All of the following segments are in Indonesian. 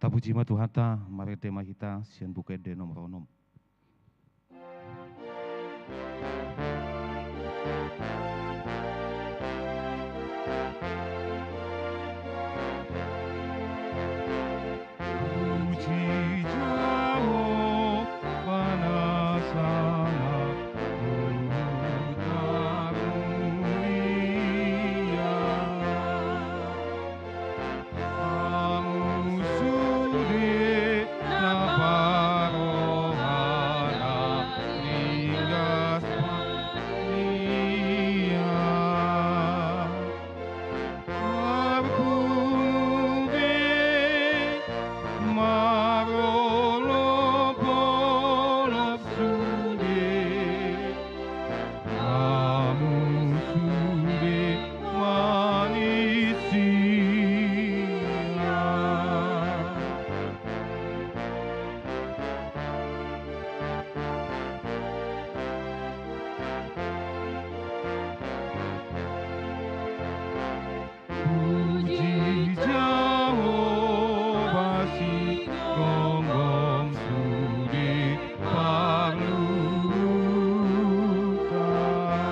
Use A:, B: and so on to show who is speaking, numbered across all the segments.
A: Tapuji Tuhata, marete mahita, sian buke de nomronom. Puji Jawa Panasana Utarunia Amusudi Naparohana Ringgas Pania Marpungge Marolo polop sude Amusude manisia Puji Jawa si gonggong sudi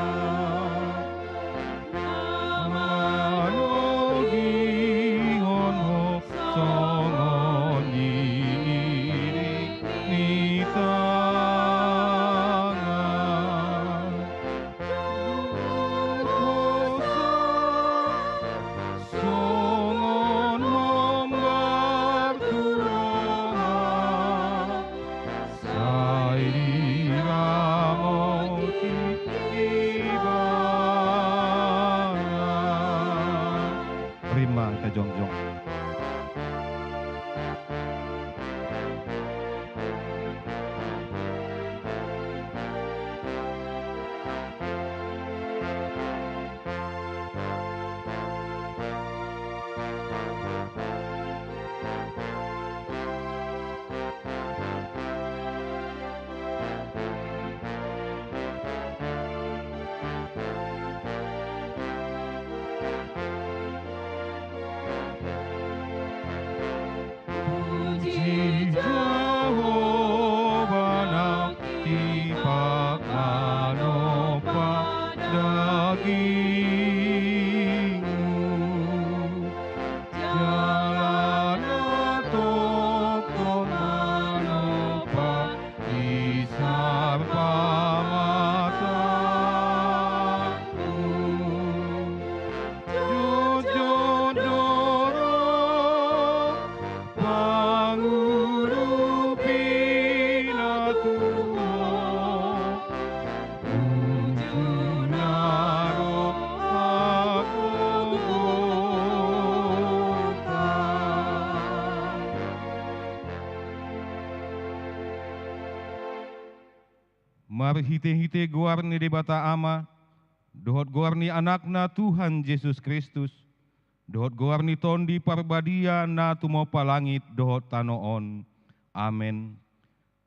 A: parlukan Manogi honho songon ni tangan songon homgar turoha sairi ramoti ibana Prima kita jongjong Puji Jawa tipak manopa dagingmu jalan toko manopa disarpa matamu Jojodoro pangurupi natuwa Unjunaro agogota Marhite-hite guarni de bata ama dohot goarni anakna Tuhan Yesus Kristus, dohot goarni tondi parbadia na tumopa langit dohot tanoon. Amen.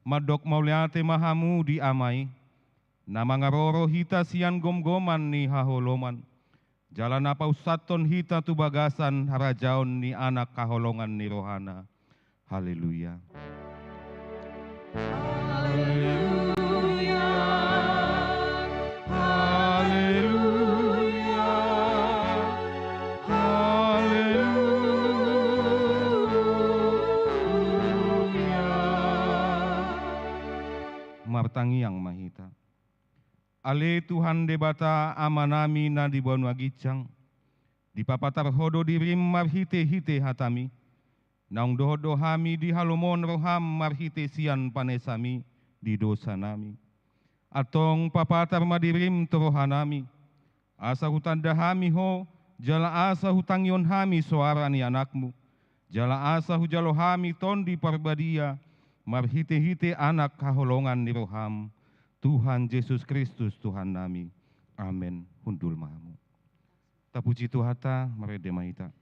A: Madok mauliate mahamu di amai, na mangaroro hita sian gom-goman ni haholoman. Jalan apa usaton hita tu bagasan harajaon ni anak kaholongan ni rohana. Haleluya.
B: Haleluya. Haleluya. Haleluya.
A: Martangi yang mahita. Ale Tuhan debata amanami na di bawah wagicang, di papatar hodo dirim marhite-hite hatami, naung dohodo hami di halomon roham marhite sian panesami di dosa nami. Atong papatar madirim torohanami, asa hutan dahami ho, jala asa hutang yon hami suara ni anakmu, jala asa hujalo hami ton di parbadia, marhite-hite anak kaholongan ni roham. Tuhan Yesus Kristus Tuhan nami. Amin. Hundul mahamu. Tapuji Tuhata merede mahita.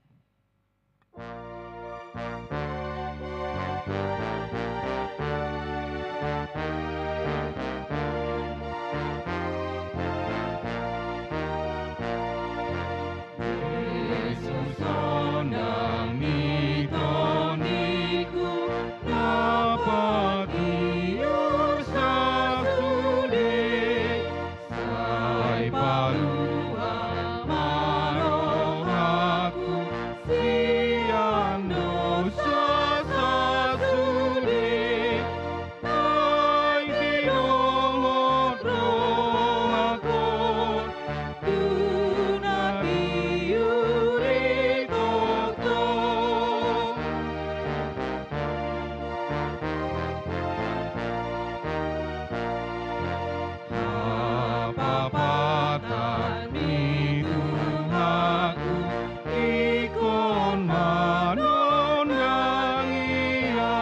B: Yesus onang mitoniku dapat iur sasude sai palua marohaku siang dosa sasude ai tinomot rohakon tunati uri toto apapatan mituhaku ikon manondang ia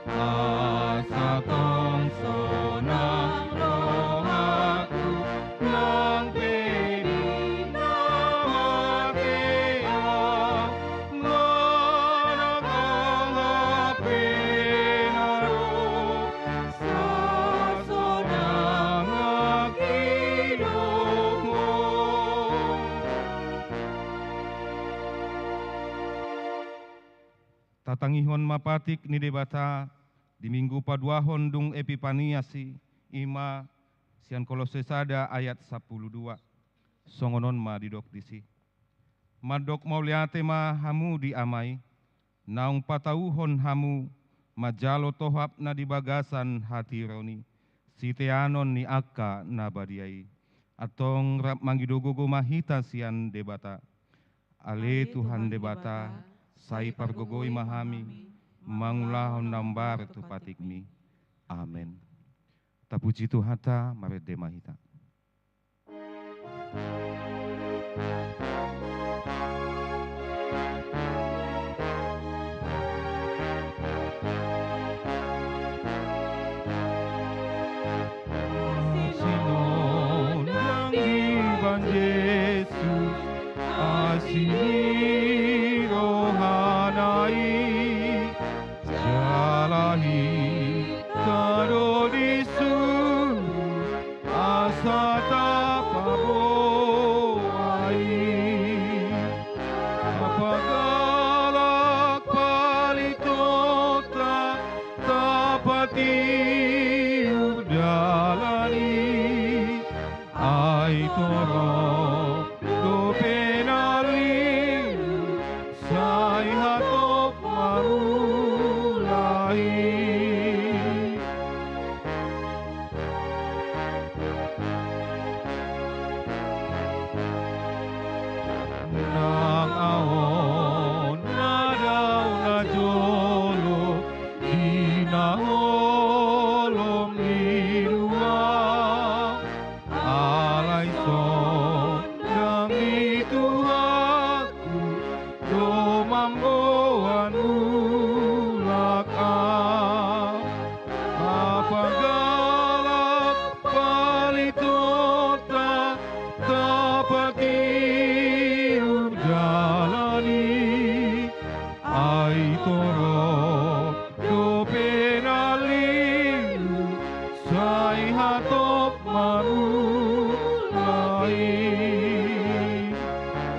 B: asa tongso nang rohaku nang pedi namakea manakanga penaro sasonang akidomo.
A: Tatangihon mapatik ni debata di minggu paduahon dung epipaniasi ima sian Kolose sada ayat 12. Songonon ma didok disi. Madok mauliate ma hamu di amai, naung patauhon hamu majalo tohap na di bagasan hati roni, siteanon ni akka na badiai, atong rap manggidogogo mahita sian debata. Ale Tuhan debata, sai pargogoi mahami, mangulahon nambar tu patikmi. Amen. Tapuji Tuhata marede mahita.
B: Sinodang iban Yesus asih rohanai jalahi kado disuruh asa tapaboai apagalak palitota tapati udalani ai toro do penali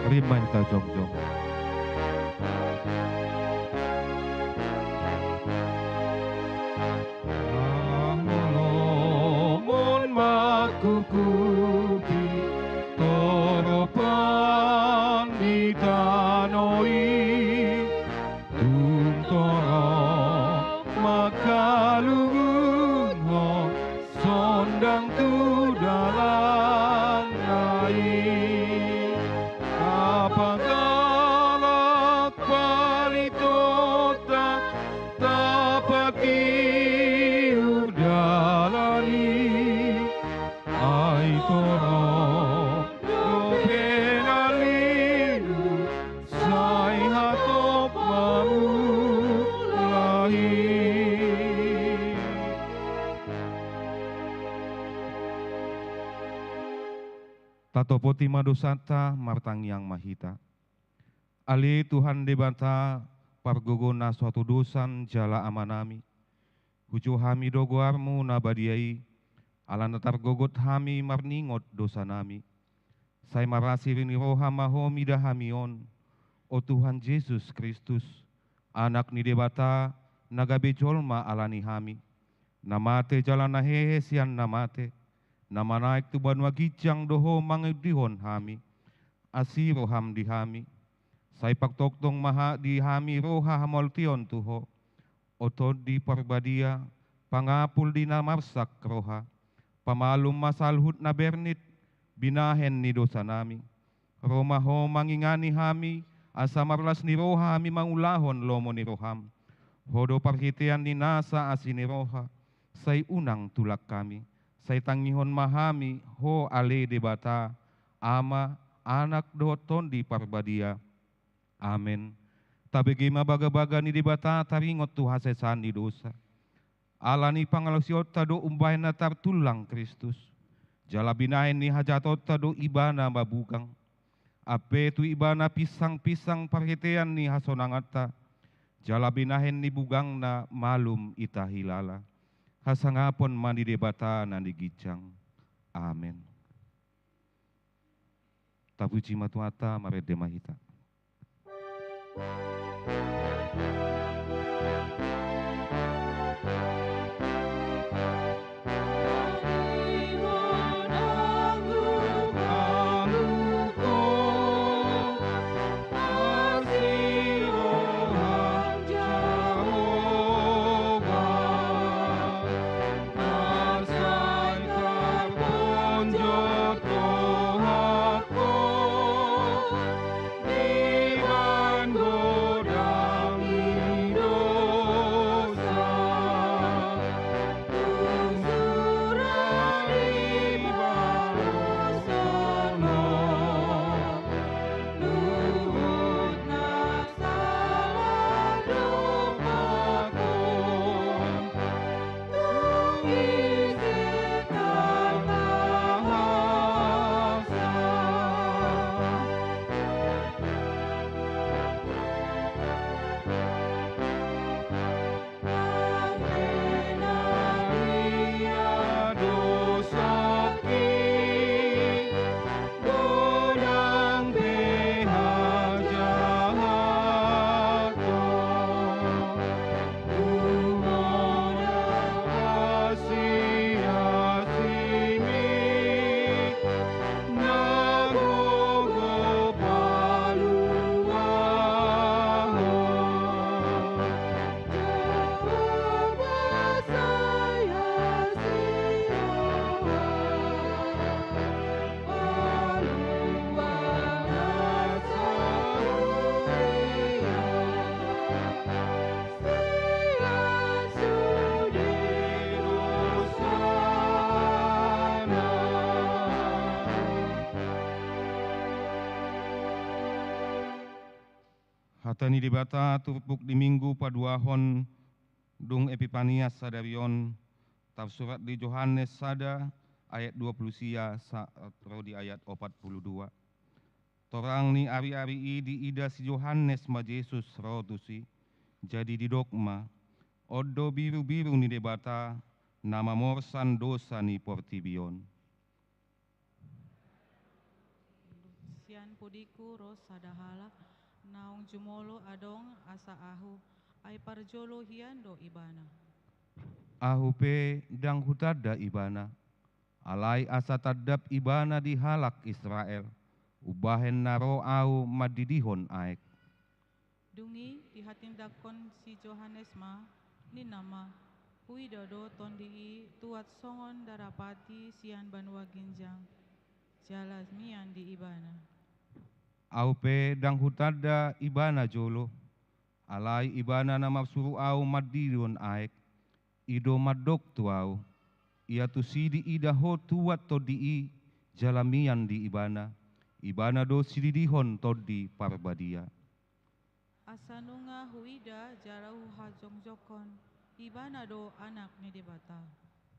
A: Rimain ta jongjong.
B: Mon makukuki toropan di tanoi tumtoro makalungun ho sondang tu dalan nai apagalak palitota tapaki udalani ai toro dopenalilu sai hatop mamulahi.
A: Tatopoti madosata martang yang mahita. Ali Tuhan debata pargogona suatu dosan jala amanami. Hucu hami dogoarmu nabadiai. Alana targogot hami marningot dosa nami. Sai marasirini roha mahomi dahamion. O Tuhan Yesus Kristus, anak ni debata nagabe jolma alani hami. Namate jalana hehe sian namate. Nama naik tu banua gijang doho mangedihon hami. Asi roham di hami. Sai pak toktong maha di hami roha hamoltion tuho. Oto di parbadia pangapul di namarsak roha. Pamalum masalhut na bernit binahen ni dosa nami. Roma ho mangingani hami asa marlas ni roha hami mangulahon lomo ni roham. Hodo parhitian ni nasa asini roha. Sai unang tulak kami. Sai tangihon mahami ho ale debata ama anak doton di parbadia. Amen. Tabegima baga-baga ni debata taringot tu hasesan di dosa. Alani pangalosiot tado umbay na tartulang Kristus. Jala binain ni hajatot tado ibana mabugang. Ape tu ibana pisang-pisang parhitean ni hasonangata. Jala binahin ni bugang na malum ita hilala. Hasangapon mandi debata nandi gijang. Amen. Tabuji matuata marede mahita. Hatani debata turpuk di minggu paduahon dung Epipanias sadarion tafsurat di Yohanes sada ayat 20 sia saatro di ayat 42. Torang ni ari-ari di ida si Yohanes ma Yesus rotusi jadi di dogma odo biru-biru ni debata nama morsan dosa ni portibion.
C: Sian pudiku ro sadahala naung jumolo adong asa ahu ai parjolo hiando ibana.
A: Ahu pe dang hutada ibana, alai asa tadap ibana di halak Israel, ubahen naro au madidihon aek.
C: Dungi dihatindakon si Johannes ma ni nama hui dodo tondi tuat songon darapati sian banua ginjang jalas mian di ibana.
A: Au pe dang hutada ibana jolo, alai ibana nama suru au madidihon aek, ido madok tuau, ia tu sidi ida ho tuat todi jalamian di ibana do sididihon todi parbadia.
C: Asanunga huida jarau hajongjokon ibana do anak ni debata.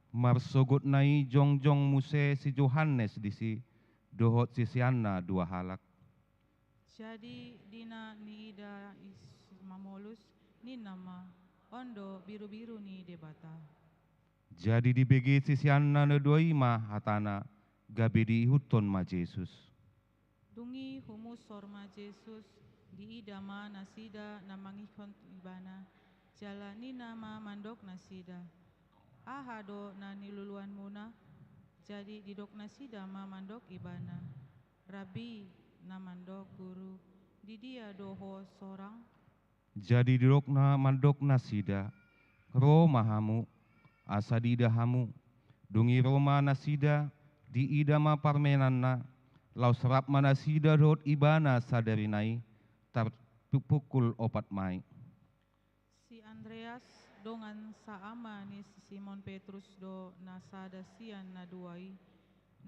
A: Marsogot nai jongjong muse si Johannes disi, dohot sisianna dua halak.
C: Jadi dina ni ida mamolus ni nama ondo biru-biru ni debata.
A: Jadi dibegi sisianna nedoi ma hatana, gabe di huton ma Yesus.
C: Dungi humus sorma Yesus di idama nasida namangikon ibana jalani nama mandok nasida. Ahado na niluluan muna jadi didok nasida ma mandok ibana. Rabi na mandok guru di dia doho sorang.
A: Jadi dirokna mandok nasida, ro mahamu, asa didahamu, dungi roma nasida, di idama parmenanna, lau serap manasida dot ibana sadarinai, terpukul opat mai.
C: Si Andreas dongan saama ni si Simon Petrus do nasada sian na duai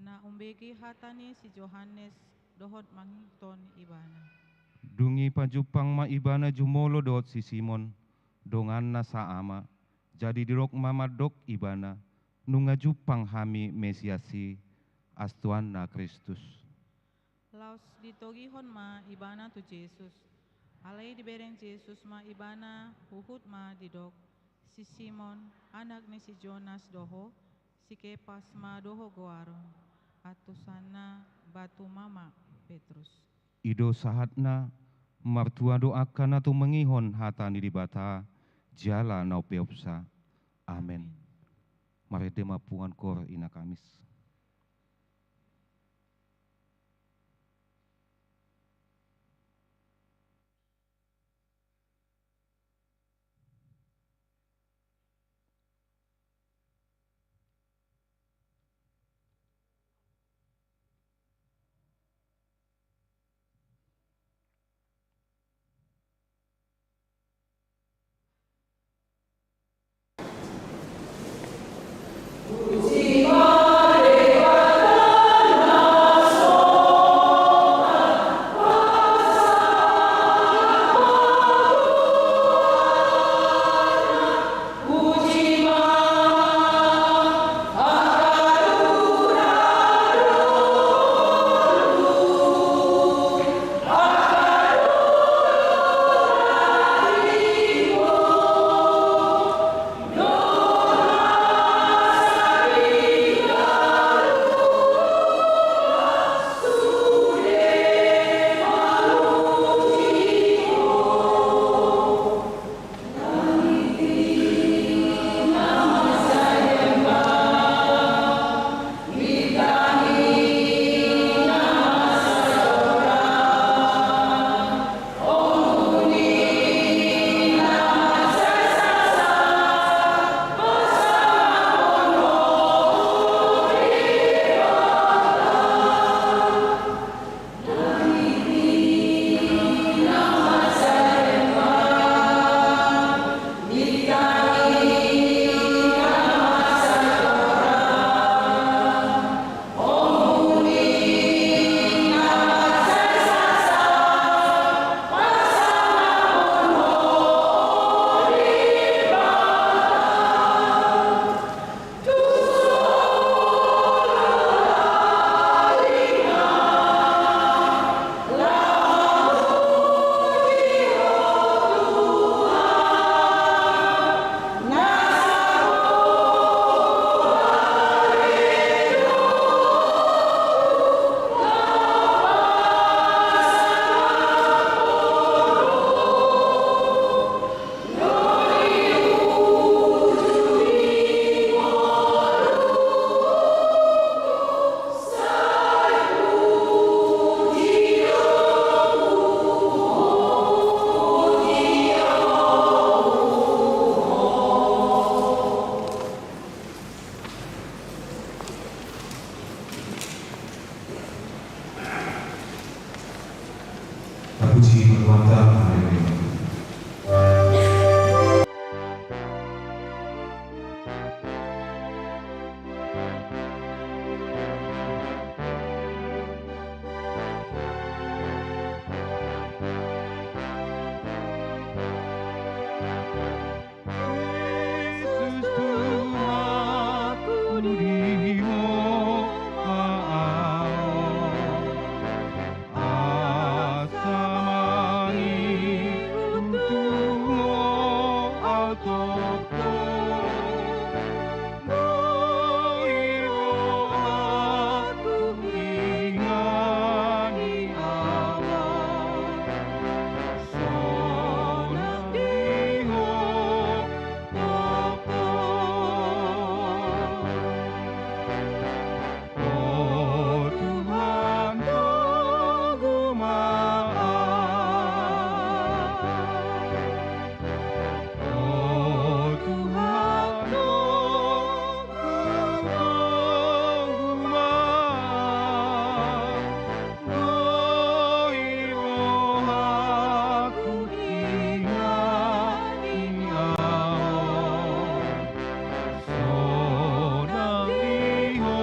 C: na umbegi hatani si Johannes dohot manghiton ibana.
A: Dungi panjupang ma ibana jumolo dot si Simon, dongan na saama, jadi dirok mamadok ibana, nunga jupang hami Mesiasi, astuan na Kristus.
C: Laos ditogihon ma ibana tu Yesus. Alai dibereng Yesus ma ibana huhut ma didok. Si Simon anak ni si Jonas doho, si Kepas ma doho goaron. Atusana batu mama Petrus.
A: Ido sahatna, martua doakan atau mengihon hatani di bata, jala nau peopsa. Amen. Mari dema puan kor ina Kamis.
D: Puji Maria.
A: Terpuji bermata, haleluya.
B: Yesus Tuhanku dirimu maaf. Asamani untukmu autokton. Goiro aku ingani Allah. Sonang diho Oh Tuhan tunggu maaf. Oh Tuhan tunggu maaf. Goiro aku ingani Allah. Sonang diho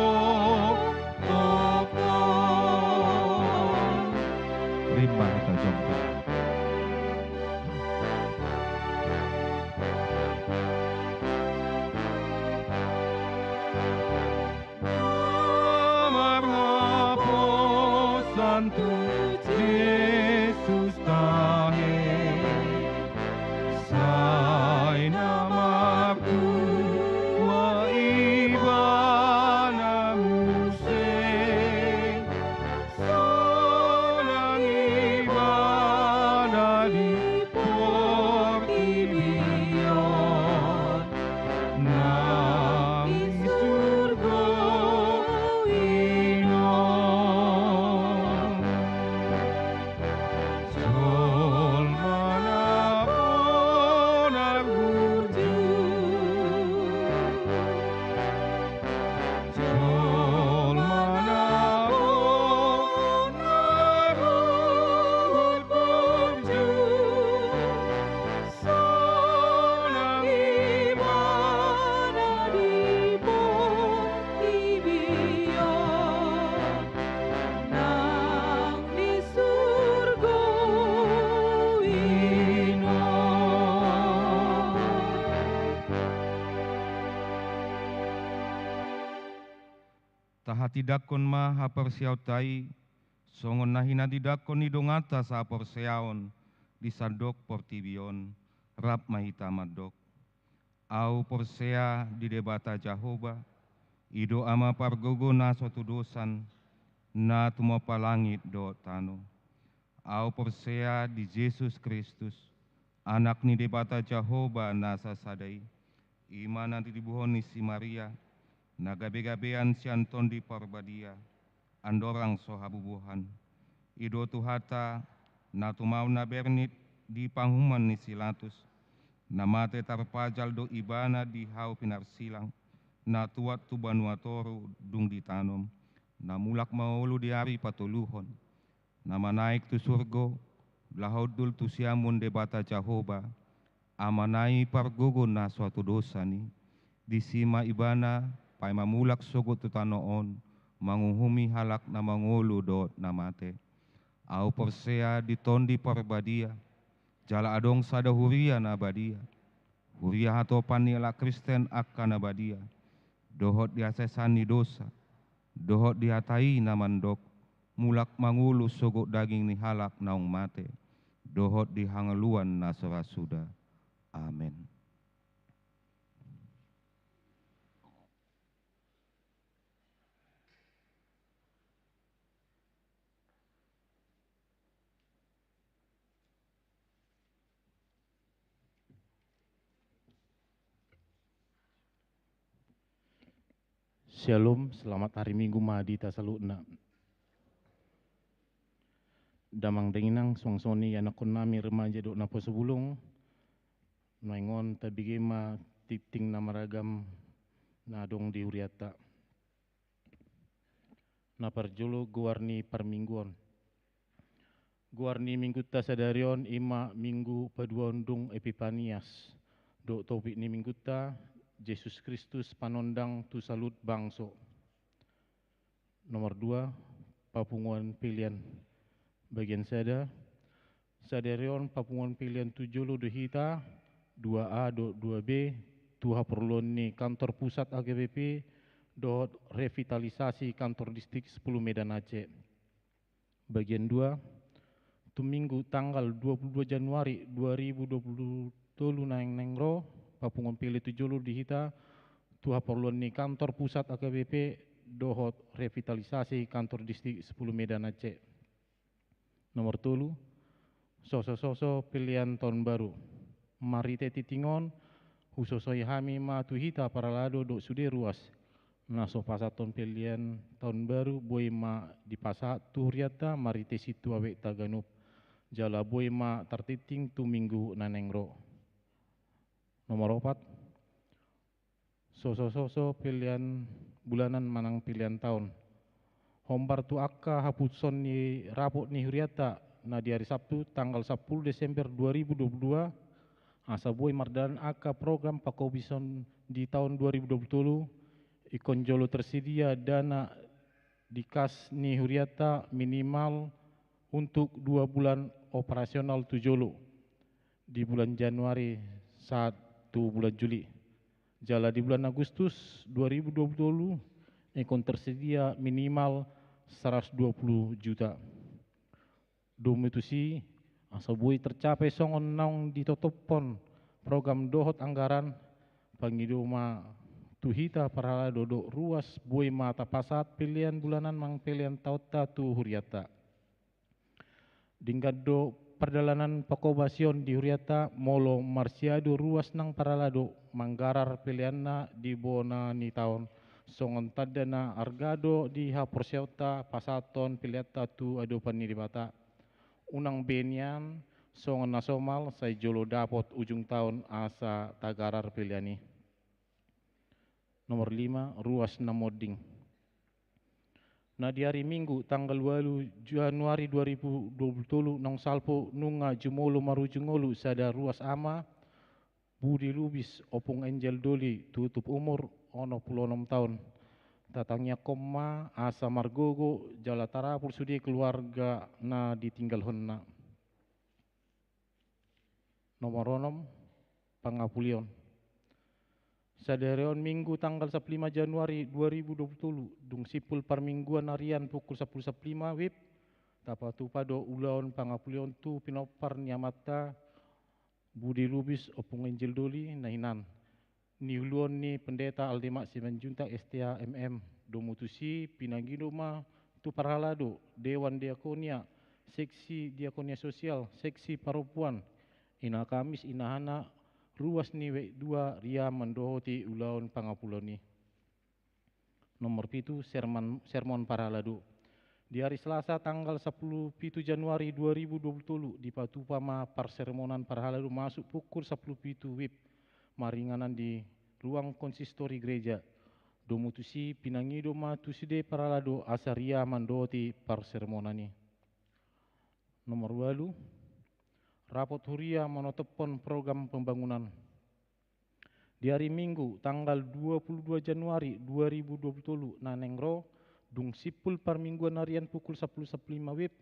B: topon.
A: Rimba kita jongkok.
B: Amarhapo Santo Jesus tahe. Sai namaku wa ibana museng. Sonang ibana di Portibion. Nang di surga inon. Jol manapun arhurju. Jol manapun arhurju. Sonang ibana di Portibion. Nang di surga inon.
A: Tahati dakon ma hapersiau tai, songon nahina didakon idongata sa porseaon, di sandok portibion, rap mahita madok. Au porsea di debata Jahoba, ido ama pargogo na suatu dosan, na tumo palangit do tano. Au porsea di Yesus Kristus, anak ni debata Jahoba na sasadai, ima nanti dibuhoni si Maria, na gabe-gabean si Anton di Parbadia, andorang sohabubuhan. Ido tuhata, na tumau na bernit di panghuman ni Silatus, na mate tarpajal do ibana di hau pinarsilang, na tuat tu banuatoru dung ditanom, na mulak maulu di hari patuluhon, na manaik tu surgo, lahodul tu siamun debata Jahoba, amanai pargogo na suatu dosa ni, di sima ibana, pai mamulak sogo tu tanoon, manguhumi halak na mangulu do na mate. Au porsea di tondi parbadia, jala adong sada huria na badia. Huria hatopan ni ala Kristen akan abadia. Dohot diasesani dosa, dohot dihatai na mandok, mulak mangulu sogo daging ni halak naung mate. Dohot dihangaluan na serasuda. Amin.
D: Shalom, selamat hari Minggu Mahadi Tasalutna. Damang denginang songsoni yanakon nami remaja dok napo sebulung. Noingon tabigema titing namaragam nadong di huriata. Naparjolo guarni parmingguan. Guarni minggu tasadarion ima minggu paduandung Epipanias. Dok topik ni minggu ta Yesus Kristus panondang tu salut bangso. Nomor 2, papunguan pilihan. Bagian sadarion papunguan pilihan 7 dohita 2A do 2B tuha perluan ni kantor pusat AGBP dot revitalisasi kantor distrik 10 Medan Aceh. Bagian 2, tu minggu tanggal 22 Januari 2020 nengro papunguan pilih 7 dihita tuha perluan ni kantor pusat AGBP dohot revitalisasi kantor distrik 10 Medan Aceh. Nomor 3, soso pilihan tahun baru. Mari titingon husosoi hami ma tuhita paralado do sude ruas. Naso pasaton pilihan tahun baru boy ma di pasat tu riata mari te situ awek taganup. Jala boy ma tertiting tu minggu nanengro. Nomor 4, soso pilihan bulanan manang pilihan tahun. Hombar tu akka hapuson ni rapot ni huriata na di hari Sabtu tanggal 10 Desember 2022 asa boy mardan akka program pakobison di tahun 2020 ikon jolo tersedia dana di kas ni huriata minimal untuk 2 bulan operasional tu jolo di bulan Januari 1 bulan Juli. Jala di bulan Agustus 2020 ikon tersedia minimal 120 juta. Dom itu si asa boy tercapai songon naung ditotopon program dohot anggaran pangidoma tuhita parala dodok ruas boy mata pasat pilihan bulanan mang pilihan tauta tu huriata. Dinggado perdalanan pakobasion di huriata molo marsiado ruas nang paralado manggarar pilihanna di bona ni tahun songon tadana argado di haporsiauta pasaton piliata tu adopan ni dibata unang benian songon nasomal say jolo dapot ujung tahun asa tagarar piliani. Nomor 5, ruas namoding. Na di hari Minggu tanggal 8 Januari 2020 nang salpo nunga jumolo marujungolu sada ruas ama Budi Lubis opung Angel Doli tutup umur ono 26 tahun. Tatangnya koma asa margogo jala tarapul sudi keluarga na ditinggal honna. Nomor 6, pangapulion. Sadarion minggu tanggal 15 Januari 2020 dung sipul permingguan harian pukul 10.15 wib tapatu pado ulaon pangapulion tu pinopar nyamata Budi Lubis opung Angel Doli nahinan. Niuluan ni pendeta Aldemak Simanjuntak STA MM domutusi pinagidoma tu parhalado Dewan Diakonia Seksi Diakonia Sosial Seksi Perempuan ina Kamis inahana ruas ni wek 2 ria mendohoti ulaun pangapuloni. Nomor 7, sermon parhalado. Di hari Selasa tanggal 10 Januari 2020 di Patupama persermonan parhalado masuk pukul 10 wib maringanan di ruang konsistori gereja. Domutusi pinangidoma tuside paralado asaria mandoti persermonani. Nomor 8, rapot huria menotopon program pembangunan. Di hari Minggu tanggal 22 Januari 2020 nanengro dung sipul permingguan harian pukul 10.15 wib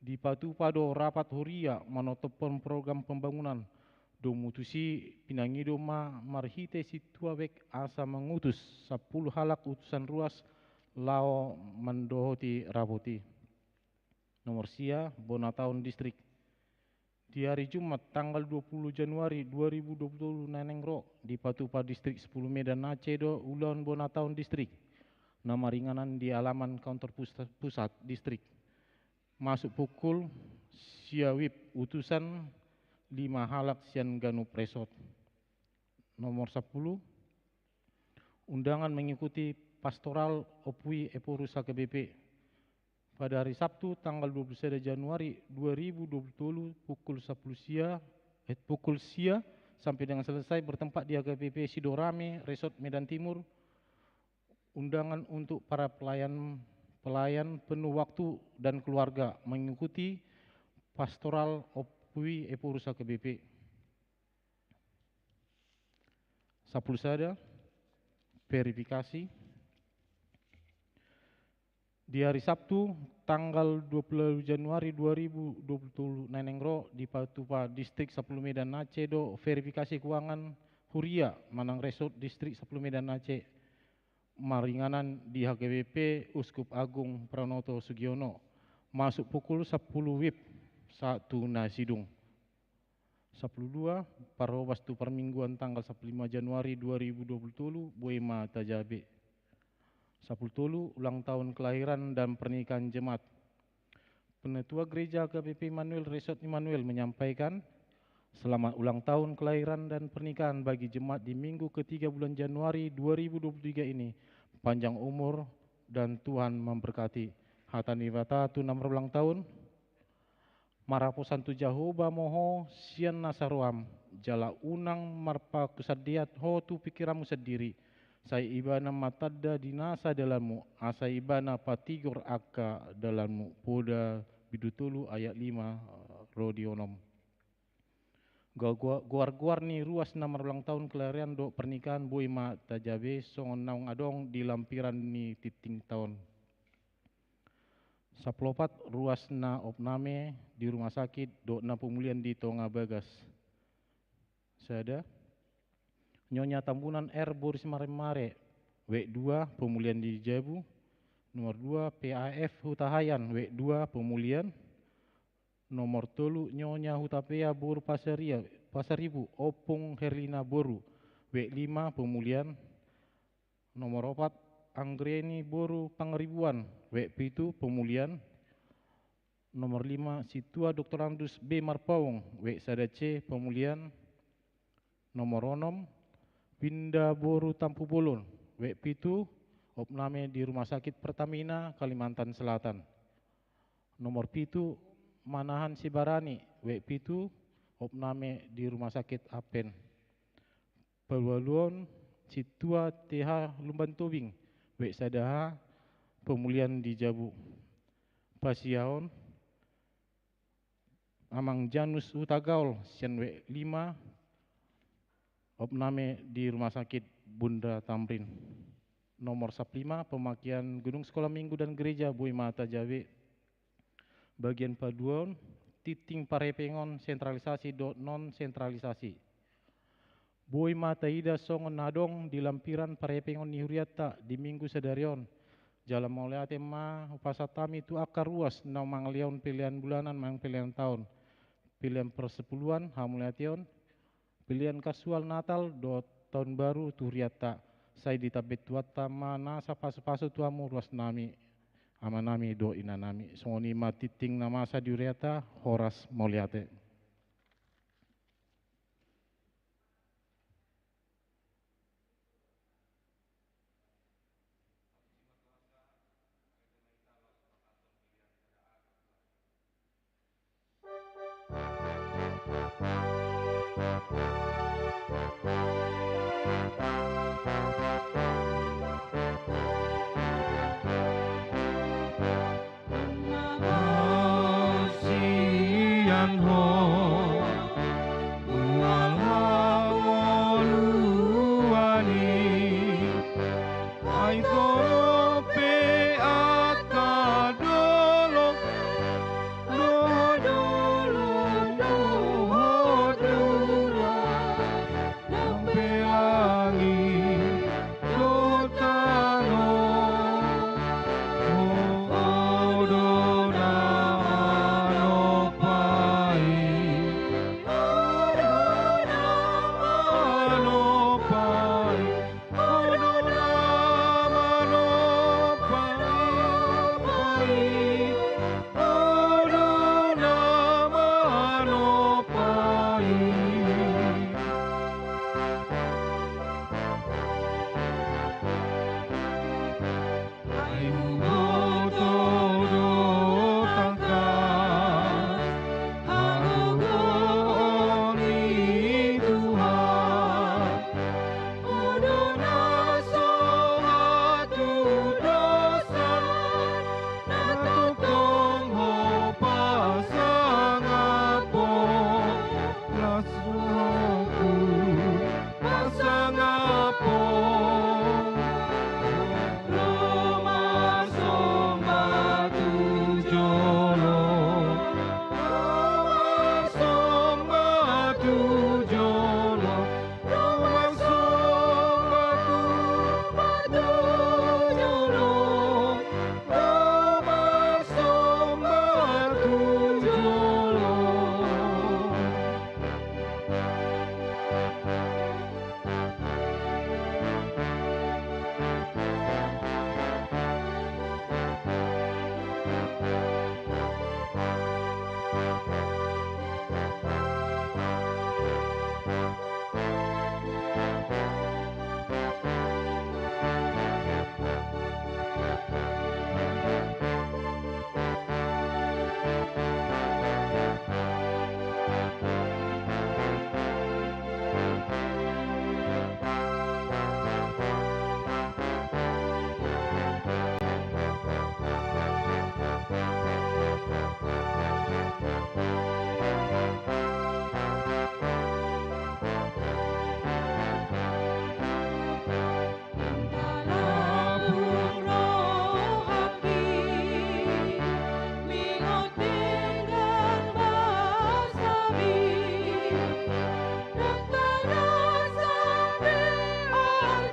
D: di Patupado rapat huria menotopon program pembangunan. Domutusi pinangidoma marhite situawek asa mengutus 10 halak utusan ruas lao mendohoti rapoti. Nomor sia Bonataun Distrik. Di hari Jumat tanggal 20 Januari 2020 nanengro di Patupa Distrik 10 Medan Aceh do ulan Bonataun Distrik. Nama ringanan di alaman kantor pusat distrik. Masuk pukul siawib utusan 5 halak sian ganu presot. Nomor 10, undangan mengikuti pastoral opui Eporus HKBP. Pada hari Sabtu tanggal 21 Januari 2020 pukul 10 sia sampai dengan selesai bertempat di HKBP Sidorame, Resort Medan Timur. Undangan untuk para pelayan penuh waktu dan keluarga mengikuti pastoral opui epurusa KBP. Sapulsada, verifikasi. Di hari Sabtu, tanggal 20 Januari 2020, Nenengro di Patupa Distrik 10 Medan Aceh do verifikasi keuangan Huria Manang Resort Distrik 10 Medan Aceh maringanan di HKBP Uskup Agung Pranoto Sugiono masuk pukul 10 WIB 1 Nasidung. 12 Parowastu Permingguan tanggal 15 Januari 2020 Boema Tajabe. 10 ulang tahun kelahiran dan pernikahan jemaat. Penetua Gereja KBP Immanuel Resort Immanuel menyampaikan selamat ulang tahun kelahiran dan pernikahan bagi jemaat di minggu ketiga bulan Januari 2023 ini. Panjang umur dan Tuhan memberkati. Hatani Wata tu nomor ulang tahun. Marapo Santu Jahoba Moho Sian Nasaruam Jala Unang Marpa Kusadiat Ho tu pikiramu sendiri. Saya ibana matadda dinasa dalammu, asa ibana patigor akka dalammu. Poda Bidutulu ayat 5 Rodionom. Guar-guar ni ruas nomor ulang tahun kelahiran do pernikahan Boema Tajabe songon naung adong di lampiran ni titing tahun. 14 ruas na opname di rumah sakit do na pemulihan di Tonga Bagas. Sada Nyonya Tambunan R. Boris Mare W2 pemulihan di Jabu. Nomor 2 PAF Hutahayan W2 pemulihan. Nomor 3 Nyonya Hutapea Boru Pasaribu Opung Herlina Boru W5 pemulihan. Nomor 4 Anggreni Boru Pangeribuan W7 pemulihan. Nomor 5 Situa Dr. Andus B. Marpawong W1C pemulihan. Nomor 6 Pinda Boru Tampu Bolon W7 opname di Rumah Sakit Pertamina Kalimantan Selatan. Nomor 7 Manahan Sibarani W7 opname di Rumah Sakit Apen. Pelualuan Situa TH Lumban Tobing W1H pemulihan di Jabu. Pasiaon Amang Janus Utagaul Sian W5 opname di Rumah Sakit Bunda Tamrin. Nomor 15 Pemakian Gunung Sekolah Minggu dan Gereja Boema Tajabe. Bagian paduan titing parepengon sentralisasi do non sentralisasi. Boema Taida songon nadong di lampiran parepengon nihuriata di minggu sedarion. Jalan mauleate ma upasatami tu akar ruas na manglion pilihan bulanan mang pilihan tahun. Pilihan persepuluhan hamuleation. Pilihan kasual Natal do tahun baru turiata. Saya ditabet tuata mana sapasu-pasu tuamu ruas nami. Amanami do inanami. Songoni matiting nama sa diuriata horas mauliate.
A: Asian ho uangawoluani ai torope akadolo dodolo dohodura nampelangi dotano odona anopai
B: Labung roh haki, mingot dengan basabi, dan terasa berarkanan,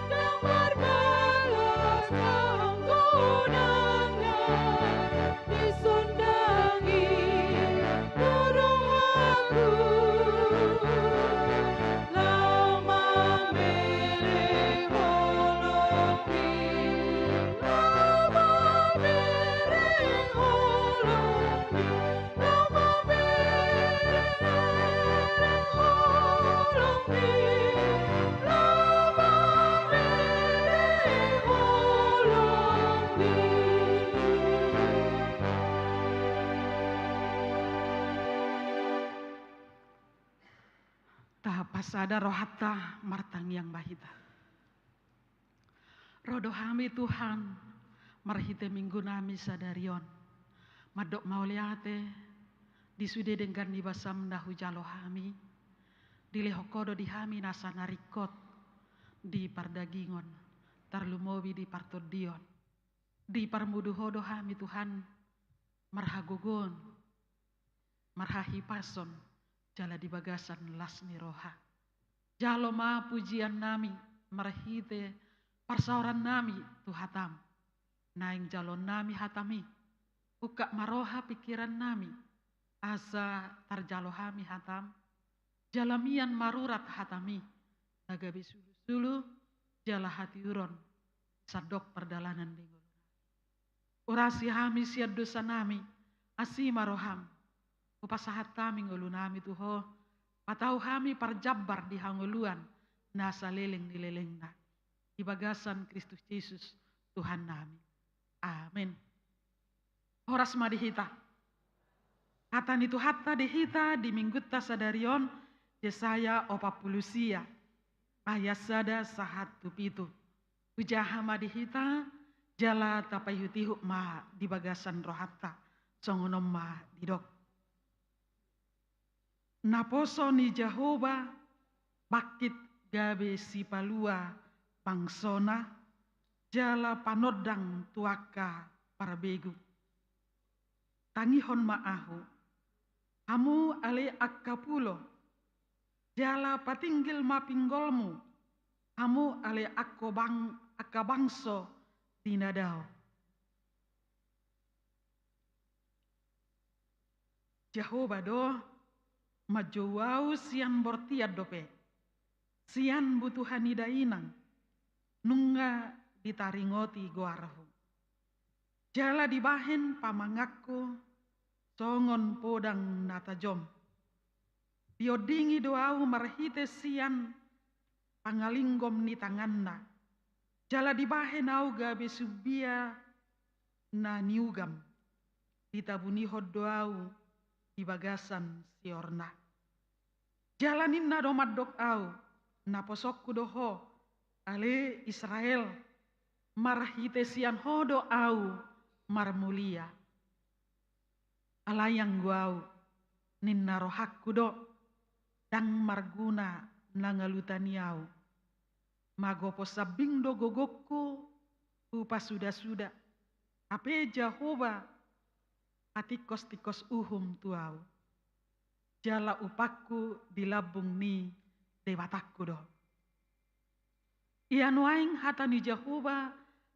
B: dan berbalas penggunanya, disundangi nurung aku. Lama mere holoki, lama mere holoki, lama mere holoki, lama mere holoki.
E: Tahapasada rohata martang yang bahita. Rodo hami Tuhan, marhite minggu nami sadarion. Madok mauliate, disude dengan nibasam dahu jalo hami. Dilehokodo di hami nasa narikot, di pardagingon, tarlumobi di partodion. Di parmuduhodo hami Tuhan, marhagogon, marhahipason, jala di bagasan lasni roha. Jalo ma pujian nami, marhite parsauran nami Tuhatam. Naing jalo nami hatami, uka maroha pikiran nami, asa tarjalo hami hatam. Jalamian marurat hatami, nagabi sulu-sulu, jala hati uron, sadok perdalanan dingol. Urasi hami siad dosa nami, asima roham, upasahat kami ngolunami tuho, patau hami parjabar di hanguluan, nasa leleng di lelengna. Di bagasan Kristus Yesus Tuhan nami. Amin. Horas madihita. Hatan itu hatta dihita di minggutta sadarion, Yesaya 40 ayat sada sahat tupitu. Ujaha madihita, jala tapayutihu ma di bagasan rohatta, songonom ma didok. Naposo ni Jehovah bakit gabe si palua bangsona jala panodang tuaka parabegu. Tangihon maahu, hamu ale akapulo, jala patinggil mapinggolmu, hamu ale akabangso dinadao. Jehovah do majowau sian bortiad dope, sian butuhan idainang, nunga ditaringoti goarhu. Jala dibahen pamangaku, songon podang natajom. Diodingi doau marhite sian, pangalinggom ni tanganna. Jala dibahen au gabe subia na niugam. Ditabunihod doau di bagasan siorna. Jalanin na domadok au, naposokku doho, ale Israel, marhite sian hodo au, marmulia. Alayang guau, ninna rohakku do, dang marguna nangalutaniau. Magopo sabing do gogokku, upa sudah-sudah. Ape Jehovah, atikos-tikos uhum tuau. Jala upakku dilabung ni dewatakku do. Ian waing hatani Jehovah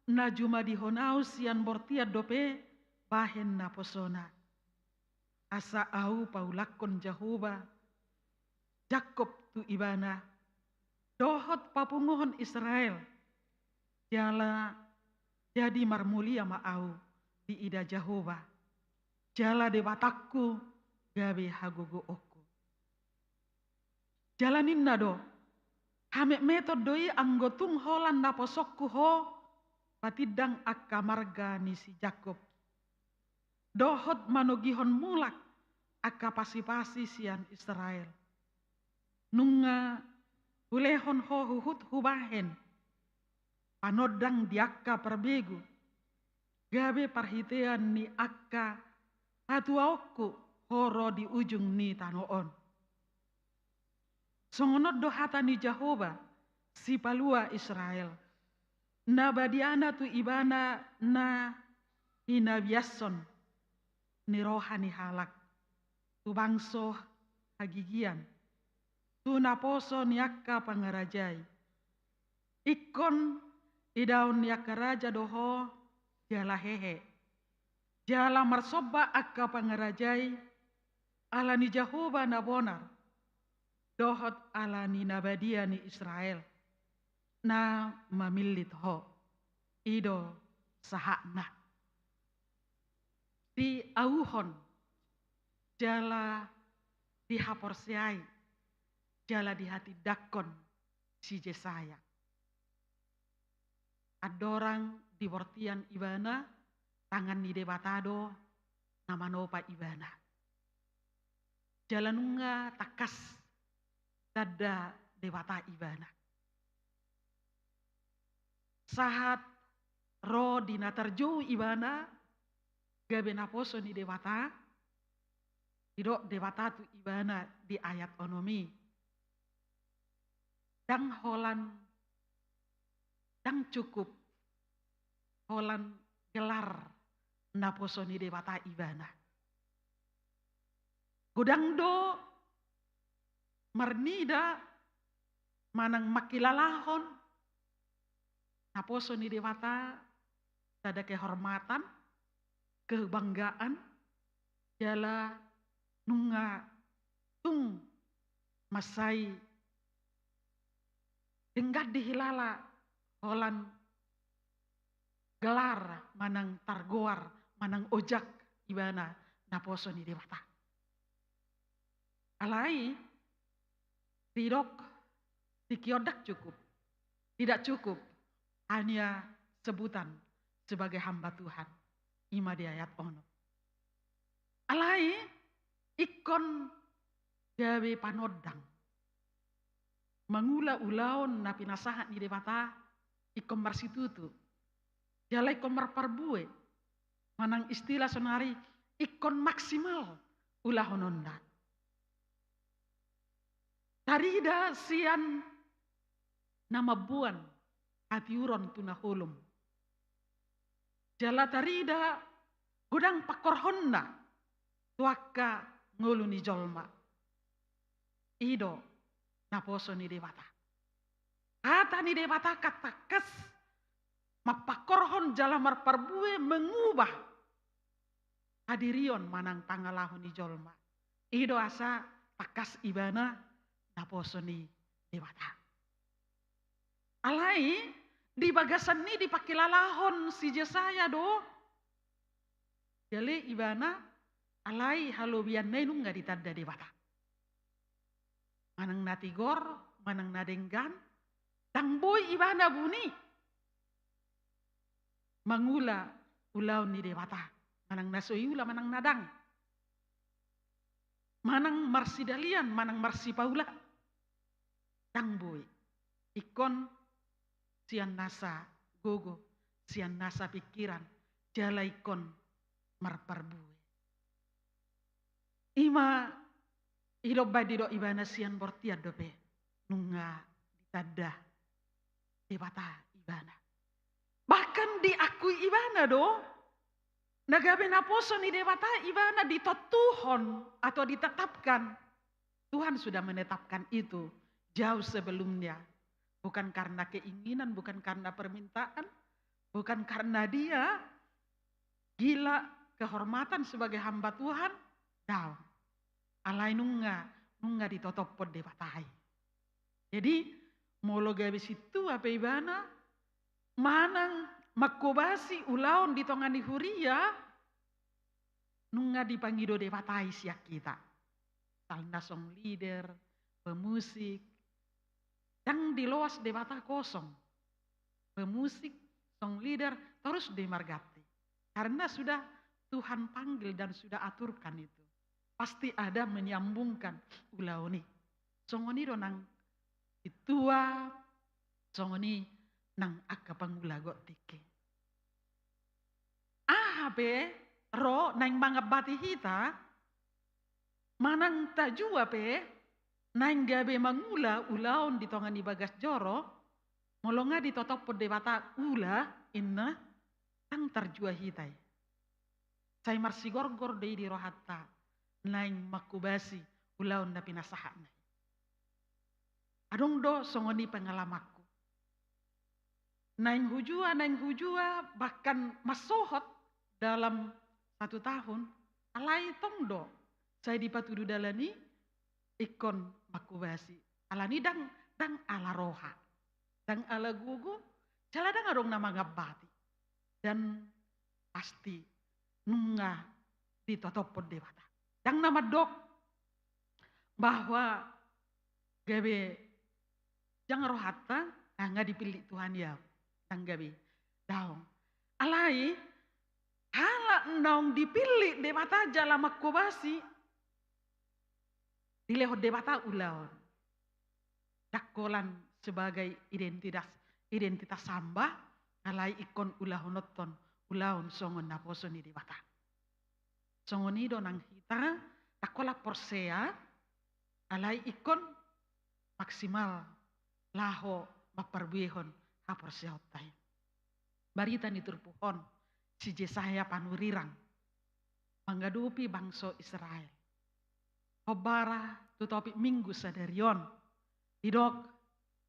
E: na juma dihonau sian bortiad dope bahen na posona. Asa au paulakon Jehovah, Jakob tu ibana, dohot papungohon Israel, jala jadi marmulia maau di ida Jehovah. jala debataku gabe hagogo oku. Jalaninna do, hame metod doi anggotung holan na posokku ho, patidang akka marga ni si Jakob. Dohot manogihon mulak akka pasi-pasi sian Israel. Nunga hulehon ho huhut hubahen, panodang diakka perbegu, gabe parhitean ni akka hatuaokku horo di ujung ni tanoon. Songonot dohata ni Jehovah si palua Israel. Na badiana tu ibana na hinabiason ni rohani halak. Tu bangso hagigian. Tu naposo ni akka pangarajai. Ikon idaun ni akka raja doho jala hehe. Jala marsoba akka pangarajai ala ni Jehovah na bonar. Dohot ala ni nabadia ni Israel na mamilit ho ido sahakna di auhon jala di haporsiai jala di hati dakon si Jesaya adorang di wortian ibana tangan ni debatado nama nopa ibana jalanunga takas dada dewata ibana. Sahat ro dina terjau ibana gabe naposo ni dewata. Tidak dewata tu ibana di ayat onomi. Dang holan dang cukup holan gelar naposo ni dewata ibana. Gudang do marnida manang makilalahon naposo ni dewata tada kehormatan kebanggaan jala nunga tung masai enggat dihilala holan gelar manang targoar manang ojak ibana naposo ni dewata alai tidak dikiodak cukup. Tidak cukup hanya sebutan sebagai hamba Tuhan. Ima di ayat ono. Alai ikon gawe panodang. Mangula ulaon na pinasahat ni dewata ikon marsitutu. Jala ikon marparbue. Manang istilah sonari ikon maksimal ulahononda. Tarida sian nama buan hati uron tunahulum. Jala tarida gudang pakorhonna tuaka ngulu ni jolma. Ido naposo ni dewata. Kata ni dewata katakas mapakorhon jala marparbue mengubah hadirion manang pangalahon ni jolma. Ido asa takas ibana naposo ni dewata. Alai di bagasan ni dipakilalahon si Jesaya do. Jale ibana alai halobian nenung nggak ditanda dewata. Manang natigor, manang nadenggan, tangboy ibana buni. Mangula ulaw ni dewata. Manang nasoyula, manang nadang. Manang marsidalian, manang marsipaula. Tangboy, ikon sian nasa gogo, sian nasa pikiran, jala ikon marparbue. Ima hidup badido ibana sian bortiad dope, nunga ditada dewata ibana. Bahkan diakui ibana do, nagabe naposo ni dewata ibana ditotuhon atau ditetapkan. Tuhan sudah menetapkan itu jauh sebelumnya. Bukan karena keinginan, bukan karena permintaan, bukan karena dia gila kehormatan sebagai hamba Tuhan. Daw, alai nunga ditotopod dewatai. Jadi molo gabe situ apa ibana manang makobasi ulaon di tongani huria nunga dipangido dewatai siak kita. Salna song leader, pemusik, dan di loas dewata kosong. Pemusik, song leader, terus dimargati. Karena sudah Tuhan panggil dan sudah aturkan itu. Pasti ada menyambungkan ulaoni. Songoni donang itua, songoni nang akka pangulago tike. Be ro nang mangabati hita, manang tajua pe, nang gabe mangula ulaon di tongan di bagas joro, molonga di totop dewata ula inna tang tarjua hitai. Saya marsi gorgor dei di rohatta, nang makubasi ulaon na pinasahan. Adong do songoni pengalamakku. Nang hujua bahkan masohot dalam 1 tahun, alai tongdo. Saya dipatudu dalani ikon makubasi. Alani dang ala roha. Dang ala gugu, jaladang adong nama ngabati. Dan pasti nunga ditotopon dewata. Dang nama dok bahwa gabe jangan rohata nggak dipilih Tuhan ya. Dang gabe daong. Alai hala naung dipilih dewata jala makubasi. Dilehot dewata ulaon. Dakolan sebagai identitas samba, alai ikon ulahonoton, ulaon songon naposo ni dewata. Songon ido nang hita, dakola porsea, alai ikon maksimal laho maparbuehon haporsea otai. Barita ni turpuhon, si Jesaya panurirang, manggadupi bangso Israel. Hobara tutopi minggu sadarion, didok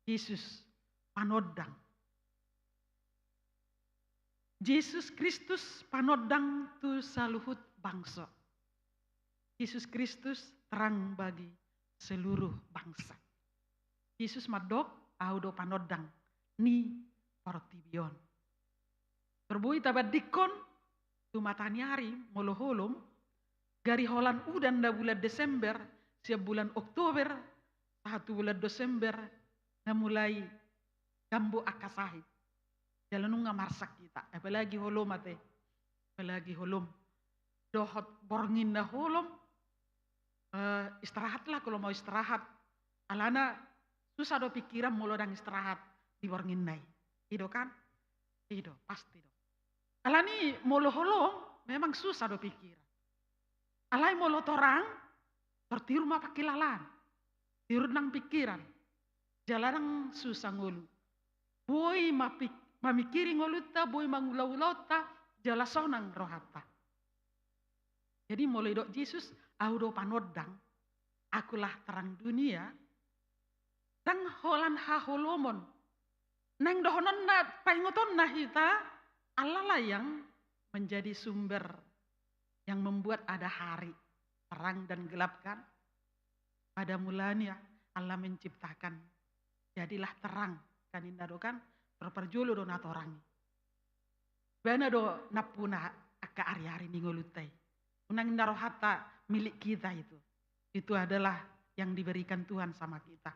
E: Yesus panodang. Yesus Kristus panodang tu saluhut bangsa. Yesus Kristus terang bagi seluruh bangsa. Yesus madok audo panodang ni portibion. Terbui tabat dikon tu matanyari moloholom gari holan udan da bulan Desember siap bulan Oktober 1 bulan Desember na mulai gambo akasahi. Jalanung ngamarsak kita. Apalagi holom ate. Apalagi holom. Dohot borngin na holom. Istirahatlah kalau mau istirahat. Alana susah do pikiran mulu dang istirahat di borngin nai. Ido kan? Ido pasti do. Alani mulu holom memang susah do pikiran. Alai mulu torang tertiru mah pakilalan. Tiru nang pikiran. Jalarang susah ngulu. Boy mamikiri ngoluta, boy mangulau-ulauta, jala sonang rohata. Jadi mulai dok Yesus, audo panodang, akulah terang dunia, dang holan haholomon, nang dohonon na paingoton na hita, Allah lah yang menjadi sumber yang membuat ada hari, terang dan gelap kan. Pada mulanya Allah menciptakan, jadilah terang, kan indah do kan, perperjulu do natorangi. Bana do napuna aka ari-ari ningolutai. Unang narohata milik kita itu. Itu adalah yang diberikan Tuhan sama kita.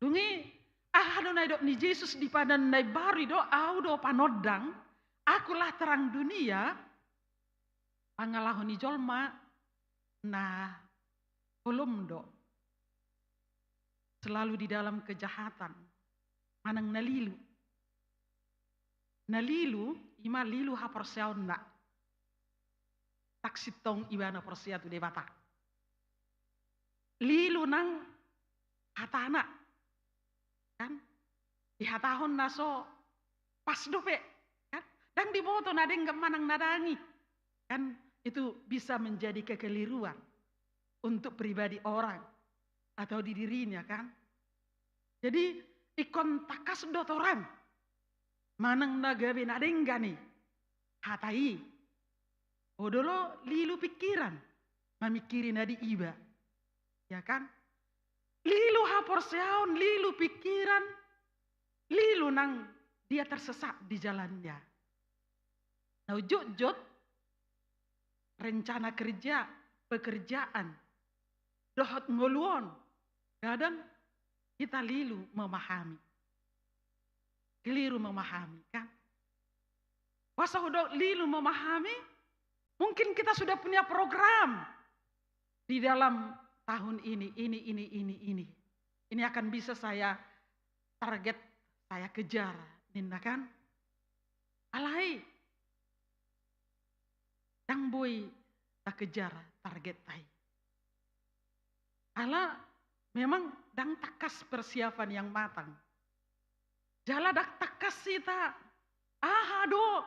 E: Dungi, adonai do ni Yesus di padan nai bari do audo panodang, akulah terang dunia, pangalahoni jolma, nah belum do. Selalu di dalam kejahatan, manang nalilu. Nalilu, ima lilu haporseon na. Taksitong ibana porsia tu debata. Lilu nang hatana. Kan? Di hatahon naso pas dope. Kan? Dan di boto nadeng manang nadangi. Kan? Itu bisa menjadi kekeliruan untuk pribadi orang atau di dirinya kan. Jadi ikon takas dot orang. Manang nagabe nadeng gani. Hatai. Odolo lilu pikiran. Mamikirin adi iba. Ya kan? Lilu haporseon, lilu pikiran. Lilu nang dia tersesat di jalannya. Nah jut rencana kerja, pekerjaan, dohot ngoluon. Kadang kita keliru memahami kan. Wasa udah lilu memahami, mungkin kita sudah punya program di dalam tahun ini. Ini akan bisa saya target, saya kejar, Ninda kan. Alai, yang boy tak kejar target tai. Ala memang dang takas persiapan yang matang. Jala dak takas sita. Do,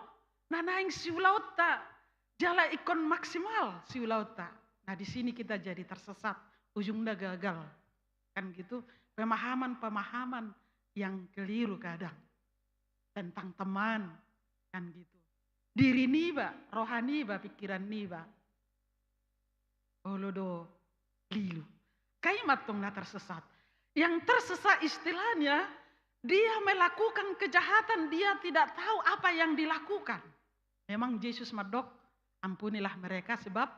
E: nanaing siulaut ta. Jala ikon maksimal siulaut ta. Nah di sini kita jadi tersesat, ujungnya gagal. Kan gitu, pemahaman yang keliru kadang. Tentang teman, kan gitu. Diri niba, rohani ba, pikiran niba. Olodo lilu. Kaimat tong na tersesat. Yang tersesat istilahnya, dia melakukan kejahatan, dia tidak tahu apa yang dilakukan. Memang Yesus madok, ampunilah mereka sebab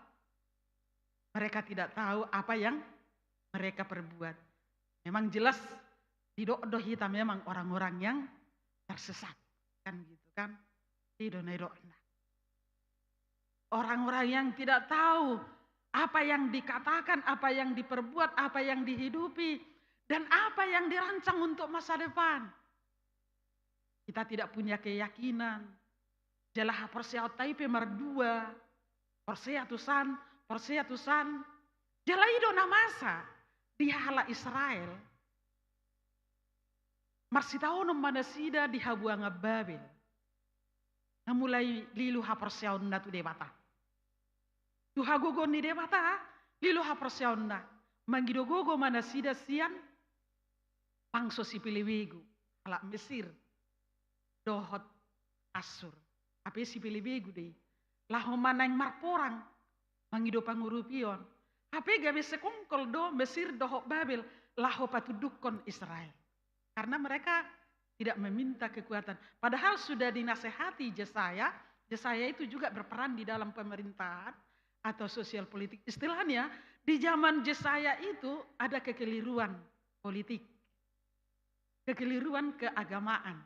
E: mereka tidak tahu apa yang mereka perbuat. Memang jelas tidak kita memang orang-orang yang tersesat. Kan gitu kan. Orang-orang yang tidak tahu apa yang dikatakan, apa yang diperbuat, apa yang dihidupi, dan apa yang dirancang untuk masa depan. Kita tidak punya keyakinan. Jalah persiaut taipe merdua, persiatusan. Jalah idona masa di hala Israel. Marsitaonom manasida di habuanga Babel. Namulai lilu hapersiaun na tu debata. Tuhagogo ni debata, lilu hapersiaun na. Mangidogogo manasida sian, pangso si piliwigu, ala Mesir, dohot Asur. Apa si piliwigu deh, laho manang marporang, mangido pangurupion. Apa gabe sekongkol do Mesir dohot Babel, laho patudukon Israel. Karena mereka tidak meminta kekuatan. Padahal sudah dinasehati Yesaya itu juga berperan di dalam pemerintahan atau sosial politik. Istilahnya di zaman Yesaya itu ada kekeliruan politik, kekeliruan keagamaan,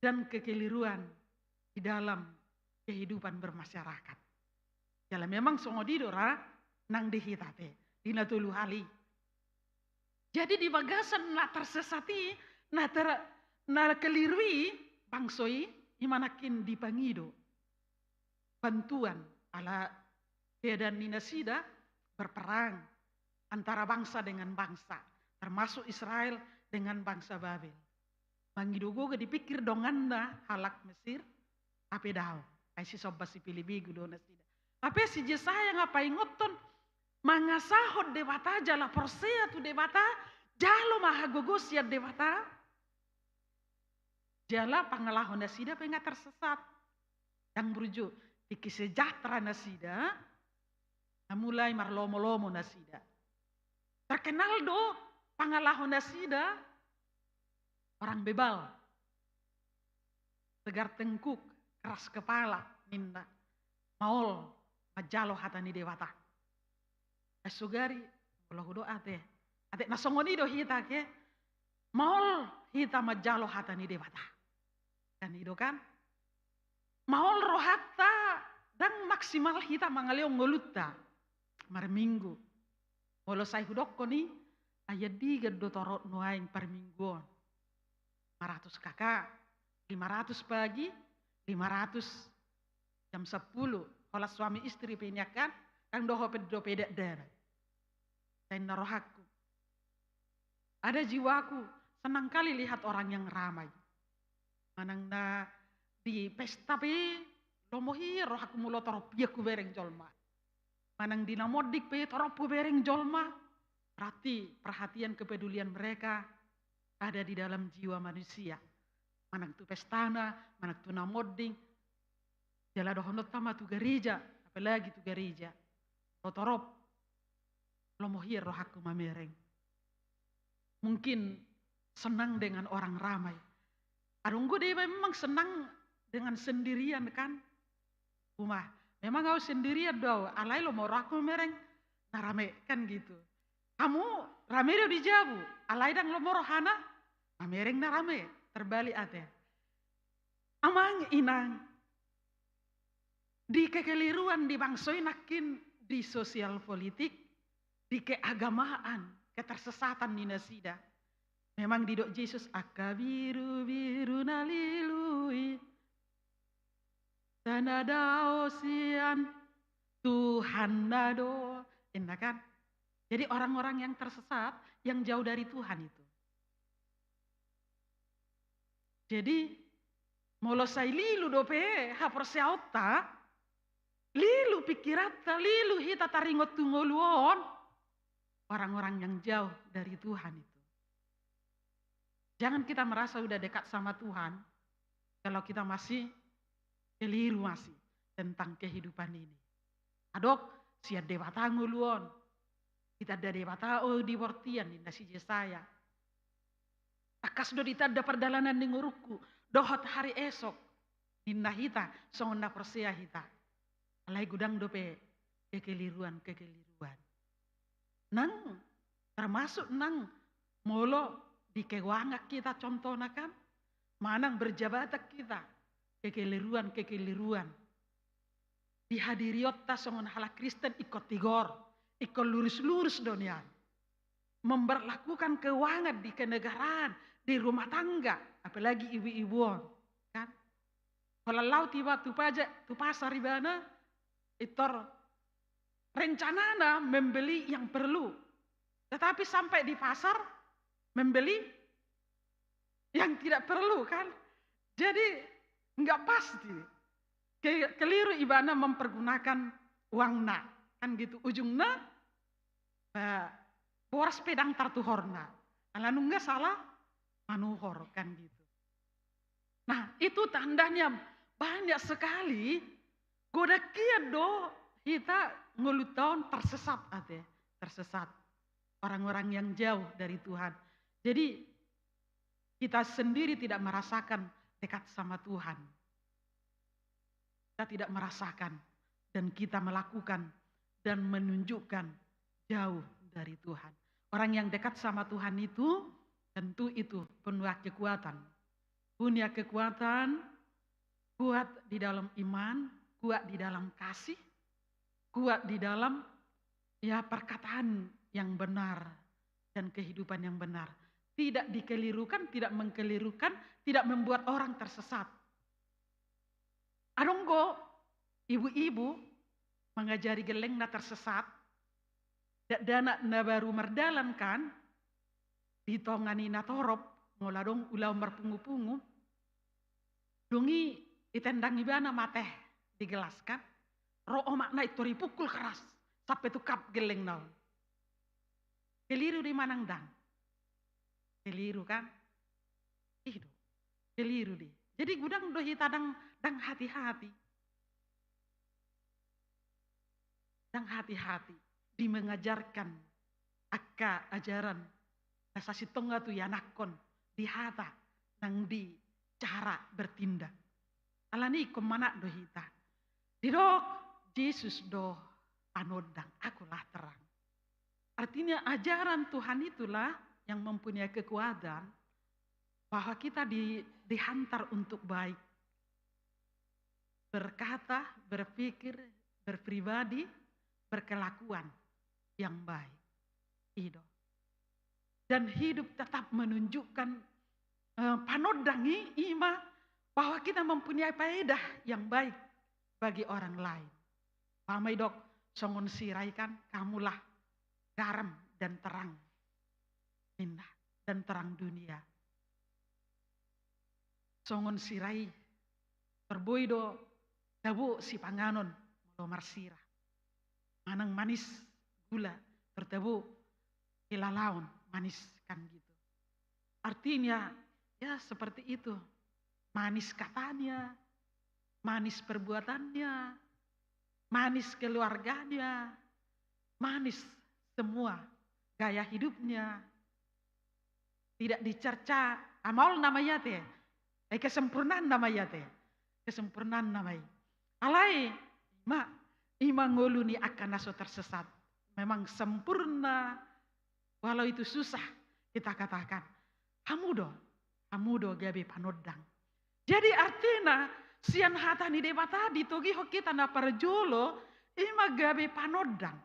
E: dan kekeliruan di dalam kehidupan bermasyarakat. Jadi memang songodidora nang dihitate, dinatulu hali. Jadi di bagasan na tersesati, na kelirui bangsoi imanakin dipangido. Bantuan ala keadaan ninasida berperang antara bangsa dengan bangsa. Termasuk Israel dengan bangsa Babel. Mangidogo dipikir donganna halak Mesir. Apa daw? Ay si soba si pilibigo do nasida. Apa si Yesaya ngapain ngoton? Mangasahod debata jala persea tu debata jalo mahagogos ya debata jala pangalahon nasida penga tersesat yang berujuk tiki sejahtera nasida mulai marlomo-lomo nasida terkenal do pangalahon nasida orang bebal tegar tengkuk keras kepala minta maol majalo hatani dewata asugari kalau doa teh ate nasongoni do hita ke maol hita majalo hatani dewata kan itu kan maol rohata dan maksimal hita mangaleo ngolutta mar minggu walau saya hudokko ni ayat 3 do torot nuaing per mingguan 500 kakak 500 pagi 500 jam 10 kalau suami istri penyakan kang doho pedo pedak darah. Dan narohaku. Ada jiwaku senang kali lihat orang yang ramai. Manang na di pesta pe lomohi rohaku mulo torop ku bereng jolma. Manang di namodik pe torop ku bereng jolma. Berarti perhatian kepedulian mereka ada di dalam jiwa manusia. Manang tu pestana, manang tu namodik. Jala dohonot tama tu gereja, apalagi tu gereja. Rotorop, lomohir rohaku mamereng. Mungkin senang dengan orang ramai. Adunggu dia memang senang dengan sendirian kan. Rumah, Memang kau sendirian do, alai lo mau aku mereng, nah rame kan gitu. Kamu rame do di jabu, alai dang lo mau rohana, nah mereng na rame, terbalik ate. Amang inang, di kekeliruan di bangsoi nakin di sosial politik, di keagamaan, ketersesatan di nasida. Memang di dok Yesus aka biru biru nalilui. Tanada osian Tuhan nado, enak kan? Jadi orang-orang yang tersesat, yang jauh dari Tuhan itu. Jadi molosai lilu dope hapersiauta, lilu pikirata, lilu hita taringot tungoluon. Orang-orang yang jauh dari Tuhan itu. Jangan kita merasa udah dekat sama Tuhan, kalau kita masih keliru masih tentang kehidupan ini. Adok, siat dewata nguluon. Kita ada dewata di wortian di nasi Yesaya. Takas do dita ada perdalanan di nguruku. Dohot hari esok. Ninna hita, songna persia hita. Alai gudang dope kekeliruan. Nang, termasuk nang molo di kewangak kita contohnya kan. Manang berjabatak kita. Kekeliruan. Dihadiri otta songon hala Kristen ikut tigor. Ikut lurus donian. Memberlakukan keuangan di kenegaraan, di rumah tangga. Apalagi ibu-ibuan. Kan? Kalau lau tiba tu pasar ibana, itor rencanana membeli yang perlu. Tetapi sampai di pasar, membeli yang tidak perlu kan. Jadi enggak pasti. Keliru ibana mempergunakan uangna. Kan gitu. Ujungnya, boras pedang tartuhorna. Alanu enggak salah, manuhor kan gitu. Nah itu tandanya banyak sekali. Goda kia do kita ngeluton tersesat ate. Tersesat. Orang-orang yang jauh dari Tuhan. Jadi kita sendiri tidak merasakan dekat sama Tuhan. Kita tidak merasakan dan kita melakukan dan menunjukkan jauh dari Tuhan. Orang yang dekat sama Tuhan itu tentu itu penuh kekuatan. Punya kekuatan, kuat di dalam iman, kuat di dalam kasih, kuat di dalam perkataan yang benar dan kehidupan yang benar. Tidak dikelirukan, tidak mengkelirukan, tidak membuat orang tersesat. Adonggo, ibu-ibu mengajari geleng na tersesat, dana na baru merdalan kan, ditongani na torop, ngoladong ulau merpungu-pungu, dungi itendangi bana mateh digelaskan, ro'o makna itu dipukul keras, sampai tukap geleng naon. Keliru di manang dang. Keliru kan? Itu. Keliru di. Jadi gudang dohi tadang dang hati-hati. Dang hati-hati di mengajarkan akka ajaran nasasi tongga tu yanakon di hata nang di cara bertindak. Alani kemana dohi ta. Didok Yesus do anodang akulah terang. Artinya ajaran Tuhan itulah yang mempunyai kekuatan bahwa kita dihantar untuk baik. Berkata, berpikir, berpribadi, berkelakuan yang baik. Hidup. Dan hidup tetap menunjukkan panodangi ima bahwa kita mempunyai faedah yang baik bagi orang lain. Pamai dok, songon sirai kan kamulah garam dan terang. Indah dan terang dunia. Songon sirai terboido dabu si panganon lo marsira. Manang manis gula tertebu kilalaon manis kan gitu. Artinya ya seperti itu. Manis katanya, manis perbuatannya, manis keluarganya, manis semua gaya hidupnya. Tidak dicerca, amal namanya teh. Kesempurnaan namanya teh. Kesempurnaan namanya. Alai, Ma, ima ngoluni akan naso tersesat. Memang sempurna, walau itu susah kita katakan. Hamudo gabe panodang. Jadi artinya, sian hatani dewa tadi, togi ho kita na parjolo, ima gabe panodang.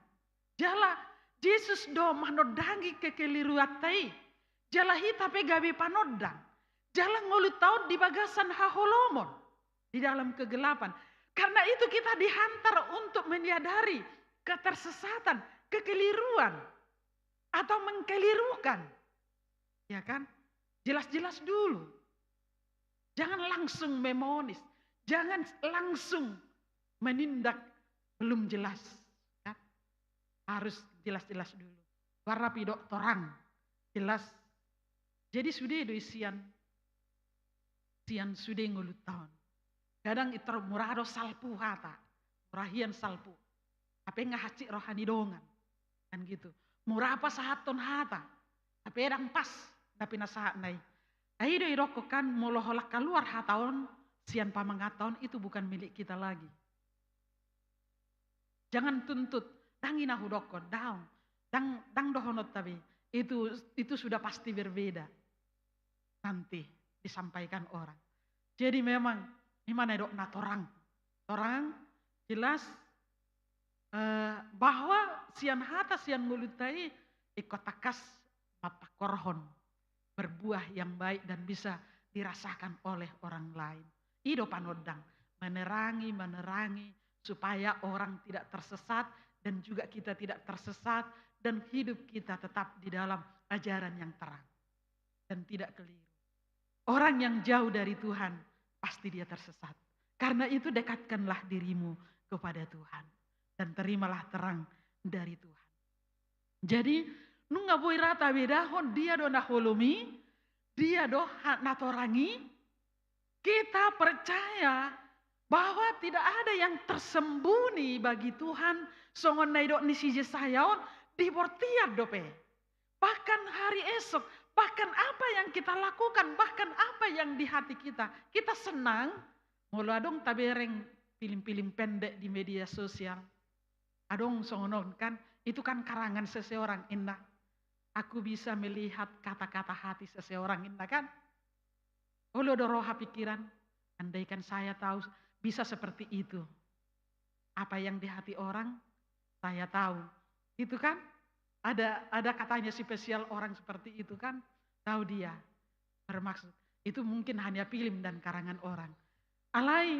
E: Jala, Yesus do manodangi kekeliruatai. Jala hita pe gabe panodang. Jala ngolu tahun di bagasan haholomon. Di dalam kegelapan. Karena itu kita dihantar untuk menyadari ketersesatan, kekeliruan. Atau mengkelirukan. Ya kan? Jelas-jelas dulu. Jangan langsung memonis. Jangan langsung menindak belum jelas. Kan? Harus jelas-jelas dulu. Warna pidok torang. Jelas. Jadi sudah itu sian sudah ngulut tahun. Kadang itu murah salpu hata. Murahian salpu. Apa ngahaci rohani dongan. Kan gitu. Murah apa sahaton hata. Tapi edang pas. Tapi nasahat nai. Ayo iroko kan moloholak keluar hataon. Sian pamangaton itu bukan milik kita lagi. Jangan tuntut. Dangina hudokon. Dang dohonot tapi. Itu sudah pasti berbeda. Nanti disampaikan orang. Jadi memang. Gimana dok na torang jelas bahwa sian hata sian ngulutai ikotakas mata korhon berbuah yang baik dan bisa dirasakan oleh orang lain. Ido panodang menerangi supaya orang tidak tersesat dan juga kita tidak tersesat dan hidup kita tetap di dalam ajaran yang terang dan tidak keliru. Orang yang jauh dari Tuhan pasti dia tersesat. Karena itu dekatkanlah dirimu kepada Tuhan. Dan terimalah terang dari Tuhan. Jadi, nunga boy rata bedahon dia do naholumi, dia do natorangi. Kita percaya bahwa tidak ada yang tersembunyi bagi Tuhan. Songon naidok nisi jesayaon dibortiat dope. Bahkan hari esok, bahkan apa yang kita lakukan, bahkan apa yang di hati kita. Kita senang, mulu adong tabereng film-film pendek di media sosial. Adong songonon kan, itu kan karangan seseorang indah. Aku bisa melihat kata-kata hati seseorang indah kan. Ulu doroha pikiran, andaikan saya tahu bisa seperti itu. Apa yang di hati orang, saya tahu. Itu kan. Ada katanya spesial orang seperti itu kan. Tahu dia bermaksud. Itu mungkin hanya film dan karangan orang. Alai.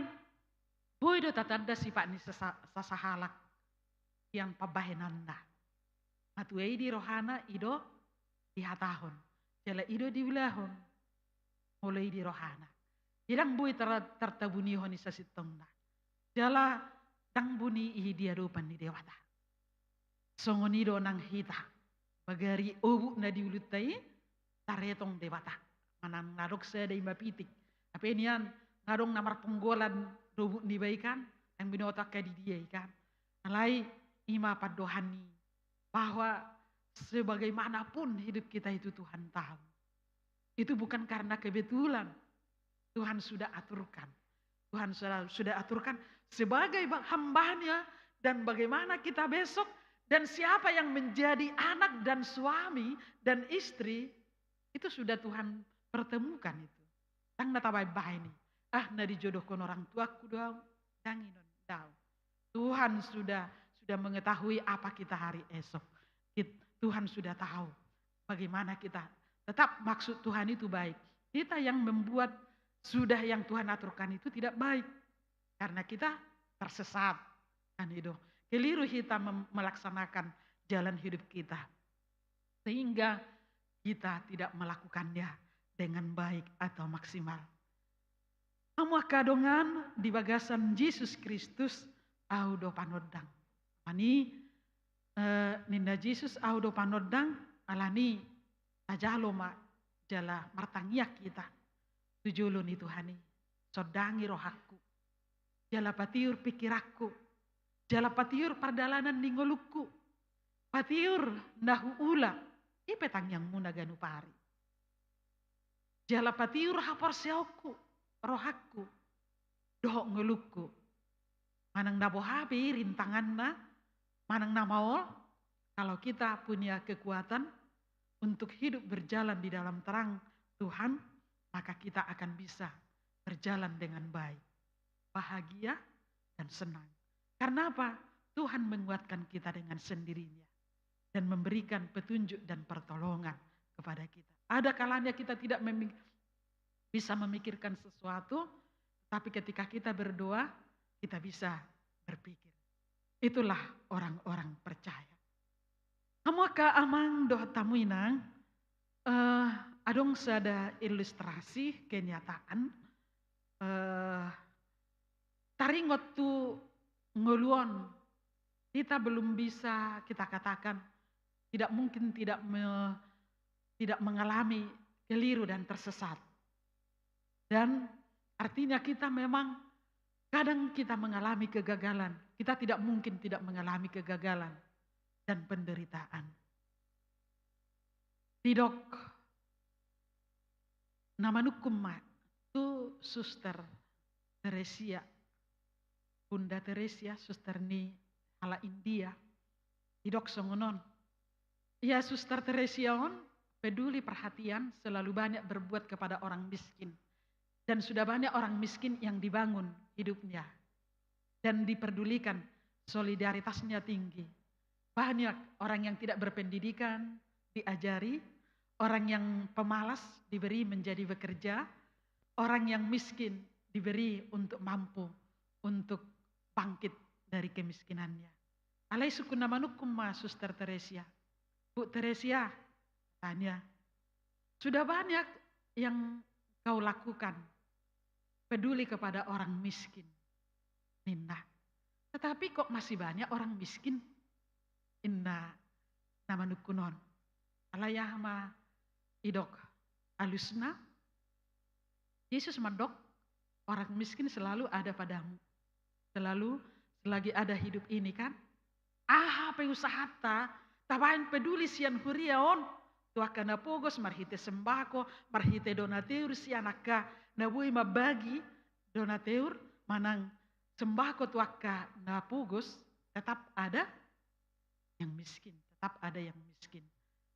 E: Boy do tatanda sifat ni sasahalak. Yang pabahenanda. Matuei di rohana ido di hatahon. Jala ido di wilahon. Mulai di rohana. Jadang boy tertabuni honi sasitongda. Jala dang buni ihi dia rupan di dewata. Songonido nang hita. Bagari obu na diulutai. Taretong dewata. Manang narok saya dari mapitik. Apa ini yan. Ngarong namar penggolan. Robu nibaikan. Yang binotak ka di dia ikan. Alai ima padohani. Bahwa sebagaimanapun hidup kita itu Tuhan tahu. Itu bukan karena kebetulan. Tuhan sudah aturkan. Tuhan sudah aturkan sebagai hambanya. Dan bagaimana kita besok. Dan siapa yang menjadi anak dan suami dan istri, itu sudah Tuhan pertemukan itu. Tang natabay-bay ini. Na dijodohkan orang tuaku doang. Danginon daw. Tuhan sudah mengetahui apa kita hari esok. Tuhan sudah tahu bagaimana kita. Tetap maksud Tuhan itu baik. Kita yang membuat sudah yang Tuhan aturkan itu tidak baik. Karena kita tersesat. Kan itu. Keliru kita melaksanakan jalan hidup kita. Sehingga kita tidak melakukannya dengan baik atau maksimal. Amu kadongan di bagasan Yesus Kristus audo panodang. Ani ninda Yesus audo panodang alani ajalo ma jala martangiak kita. Tujulun itu hani. Sodangi rohaku. Jala patiur pikirakku. Jala patiur pardalanan ningoluku. Patiur nahu ula. Ipetang yang muna ganu pari. Jala patiur hapor seoku. Rohaku. Dohok ngeluku. manang nabo habi rintanganna, manang namaol, kalau kita punya kekuatan untuk hidup berjalan di dalam terang Tuhan, maka kita akan bisa berjalan dengan baik, bahagia dan senang. Karena apa? Tuhan menguatkan kita dengan sendirinya dan memberikan petunjuk dan pertolongan kepada kita. Ada kalanya kita tidak bisa memikirkan sesuatu, tapi ketika kita berdoa, kita bisa berpikir. Itulah orang-orang percaya. Hamaka amang doh tamuinang, adong sada ilustrasi kenyataan. Taringot tu ngoluon, kita belum bisa kita katakan tidak mungkin tidak mengalami keliru dan tersesat. Dan artinya kita memang kadang kita mengalami kegagalan. Kita tidak mungkin tidak mengalami kegagalan dan penderitaan. Tidok nama nukumma tu Suster Teresia, Bunda Teresia, Suster ni ala India. Tidok songonon. Ya Suster Teresia on peduli perhatian, selalu banyak berbuat kepada orang miskin. Dan sudah banyak orang miskin yang dibangun hidupnya. Dan diperdulikan, solidaritasnya tinggi. Banyak orang yang tidak berpendidikan diajari, orang yang pemalas diberi menjadi bekerja, orang yang miskin diberi untuk mampu, untuk bangkit dari kemiskinannya. Alai suku nama nukumma Suster Teresia. Bu Teresia, tanya, sudah banyak yang kau lakukan, peduli kepada orang miskin. Ninna, tetapi kok masih banyak orang miskin? Inna nama nukunon. Alayahma idok alusna. Yesus mandok, orang miskin selalu ada padamu. Selalu selagi ada hidup ini kan. Peusahata, tabain peduli sian huriaon. Tuaka na pogos marhite sembako, marhite donateur sianaka, nabui mabagi donateur, manang sembako tuaka na pogos, tetap ada yang miskin, tetap ada yang miskin.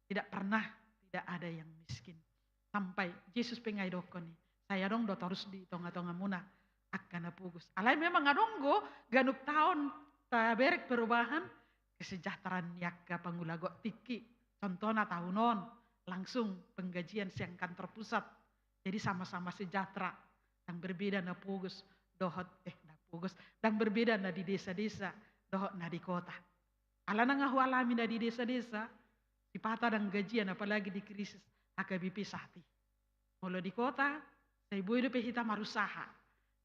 E: Tidak pernah tidak ada yang miskin. Sampai Yesus pengai dokon nih, saya dong do terus di tonga-tonga muna akan pugos. Alai memang adonggo ganuk tahun taberek perubahan kesejahteraan yakka pangulago tiki. Contohnya tahunon langsung penggajian siang kantor pusat. Jadi sama-sama sejahtera. Yang berbeda na pugos dohot na pugos. Dan berbeda na di desa-desa dohot na di kota. Ala na ngahu alami na di desa-desa. Dipata dan gajian apalagi di krisis HKBP sahti. Mula di kota, saya bui dope hita marusaha.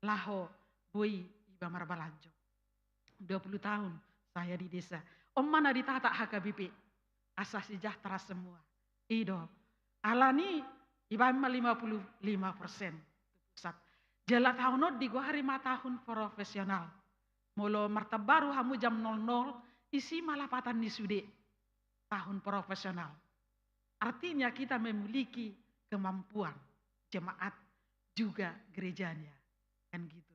E: Laho bui iba marbalanjo. 20 tahun saya di desa. Om mana ditata HKBP. Asa sejahtera semua. Ido. Alani iba 55% pusat. Jala tahunot di gua hari 5 tahun profesional. Mula martabaru hamu jam 00 isi malapatan di sude. Tahun profesional. Artinya kita memiliki kemampuan jemaat juga gerejanya kan gitu.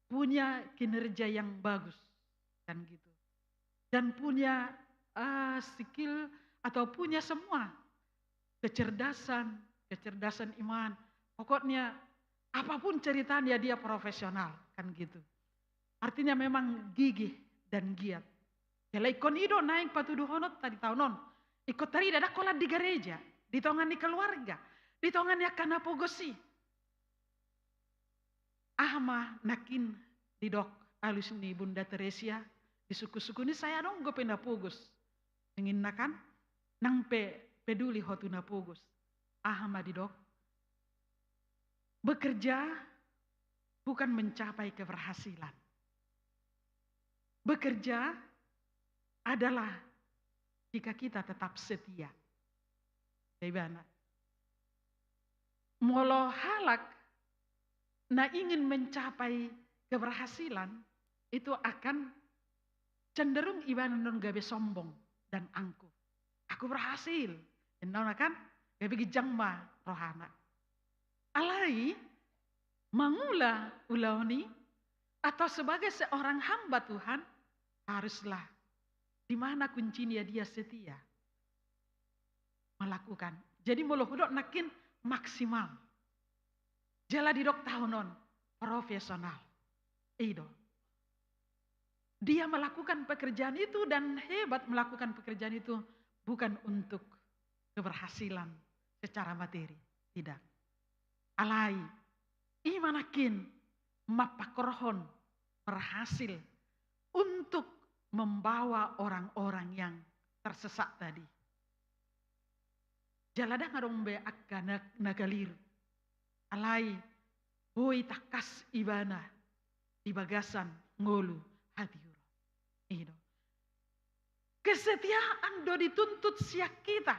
E: Punya kinerja yang bagus kan gitu. Dan punya skill atau punya semua kecerdasan iman. Pokoknya apapun ceritanya dia profesional kan gitu. Artinya memang gigih dan giat. Kalau ikon ido naik patuduhonot tadi tahunon. Ikut tadi dadak kolat di gereja. Di tongan di keluarga. Di tongan ya kana pogosi. Ahma nakin di dok alus ni Bunda Teresia. Di suku-suku ini saya dong gue penda pogos. Ingin nakan nang peduli hotuna pogos. Ahma di dok. Bekerja bukan mencapai keberhasilan. Bekerja adalah jika kita tetap setia. Bagaimana? Molo halak, nah ingin mencapai keberhasilan, itu akan cenderung ibadah non gabe sombong dan angkuh. Aku berhasil. Enona kan? Gabe gijangma rohana. Alai, mangula ulaoni, atau sebagai seorang hamba Tuhan, haruslah di mana kuncinya dia setia melakukan. Jadi muluh-muluh nakin maksimal. Jala di dok tahunon profesional. Ido. Dia melakukan pekerjaan itu dan hebat melakukan pekerjaan itu bukan untuk keberhasilan secara materi. Tidak. Alai. Imanakin mapakrohon berhasil untuk membawa orang-orang yang tersesat tadi. Jalada ngarong be akka nagalir. Alai boy takas ibana di bagasan ngolu hati uro. Ido. Kesetiaan do dituntut siak kita.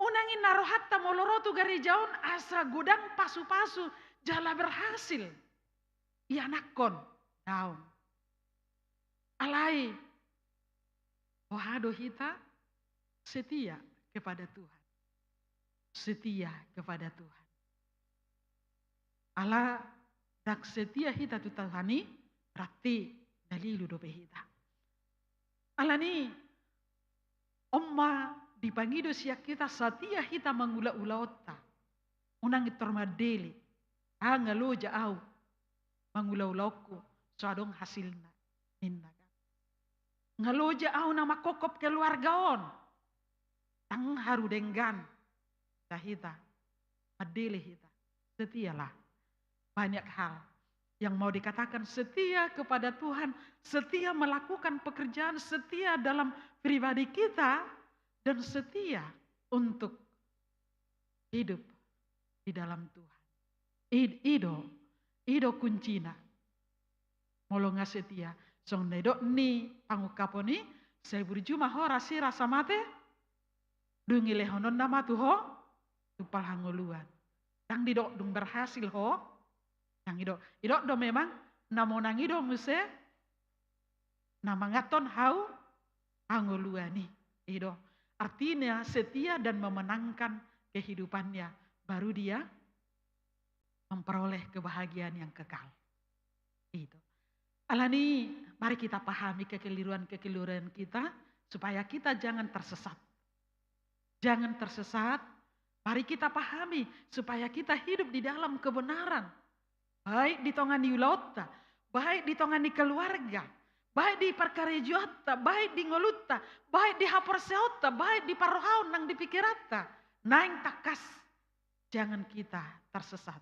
E: Unangin narohatta molorotu garijaun asa gudang pasu-pasu jala berhasil. Ia nakon daun. Alai wahado hita setia kepada Tuhan. Setia kepada Tuhan. Allah dak setia hita tu Tuhani rati dalilu dope hita. Allah ni omma dipangido siak kita setia hita mangula-ula otta. Unang itormadeli. Angalo jaau mangula-ulauku sadong hasilna minna. Ngalo jaau na makokop keluargaon. Tang haru denggan hita. Adili hita. Setialah. Banyak hal yang mau dikatakan setia kepada Tuhan, setia melakukan pekerjaan, setia dalam pribadi kita, dan setia untuk hidup di dalam Tuhan. Ido kuncina. Molonga setia. Song nedok ni pangukaponi, saya berjumah ho rasi rasa mate, dungi lehonon nama tuho, tupal hangoluan. Tang didok dung berhasil ho, yang idok do memang namonang ido muse namangaton hau angoluani ido. Artinya setia dan memenangkan kehidupannya, baru dia memperoleh kebahagiaan yang kekal. Itu. Alani, mari kita pahami kekeliruan-kekeliruan kita supaya kita jangan tersesat. Jangan tersesat. Mari kita pahami supaya kita hidup di dalam kebenaran. Baik di tongan di ulauta, baik di tongan di keluarga, baik di perkarejuata, baik di ngoluta, baik di haporseota, baik di parohaun nang di pikirata. Naing takas, jangan kita tersesat.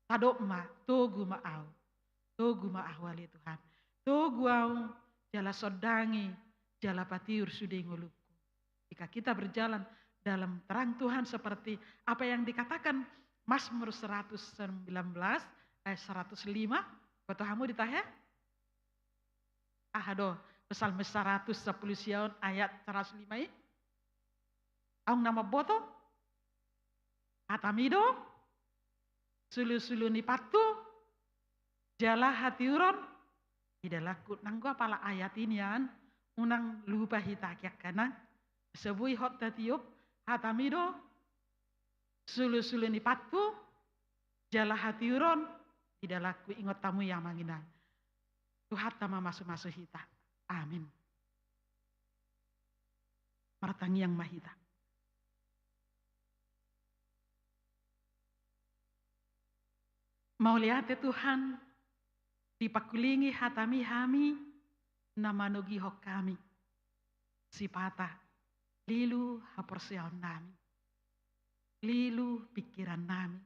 E: Tadokma, togu ma'au, togu ma'ahwali Tuhan. Togu au, jala sodangi, jala patiur sudai ngoluku. Jika kita berjalan dalam terang Tuhan seperti apa yang dikatakan Mazmur 119, ayat 105, betul kamu ditanya? Ahado, Psalm 110 sion ayat 105 ini. Ang nama boto? Atamido? Sulu-sulu ni patu? Jala hati uron? Tidak laku. Nanggo pala ayat ini an. Unang lupa hitakiak kanang. Sebui hot tatiup. Atamido? Sulu-sulu ni patu? Jala hati uron? Tidak laku ingot tamu yang manginang. Tuhan tama masuk-masuk hita. Amin. Martangi yang mahita. Mau lihat Tuhan dipakulingi hatami hami namanugi hok kami. Sipata lilu haporsiaon nami. Lilu pikiran nami.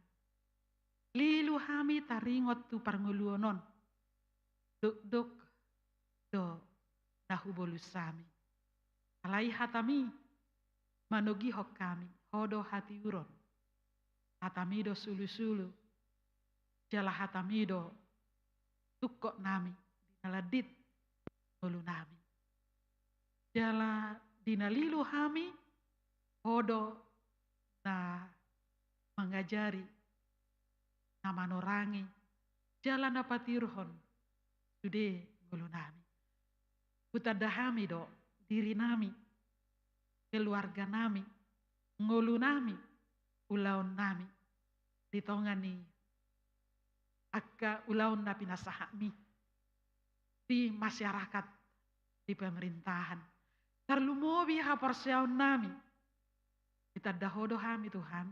E: Lilu hami taringot tu parnguluonon. Duk do nahubulus sami. Alai hatami manugi hok kami. Hodo hati uron. Hatamido sulu-sulu. Jala hatamido tukok nami. Dinaladit ngulu nami. Jala dinalilu hami. Hodo na mengajari. Na manorangi. Jala napatirhon. Sude ngulu nami. Utadahami do diri nami. Keluarga nami. Ngulu nami. Ulaon nami. Ditongani akka ulaun na pinasahami di masyarakat, di pemerintahan. Terlumobi haporsiaon nami. Kita dahodo hami Tuhan.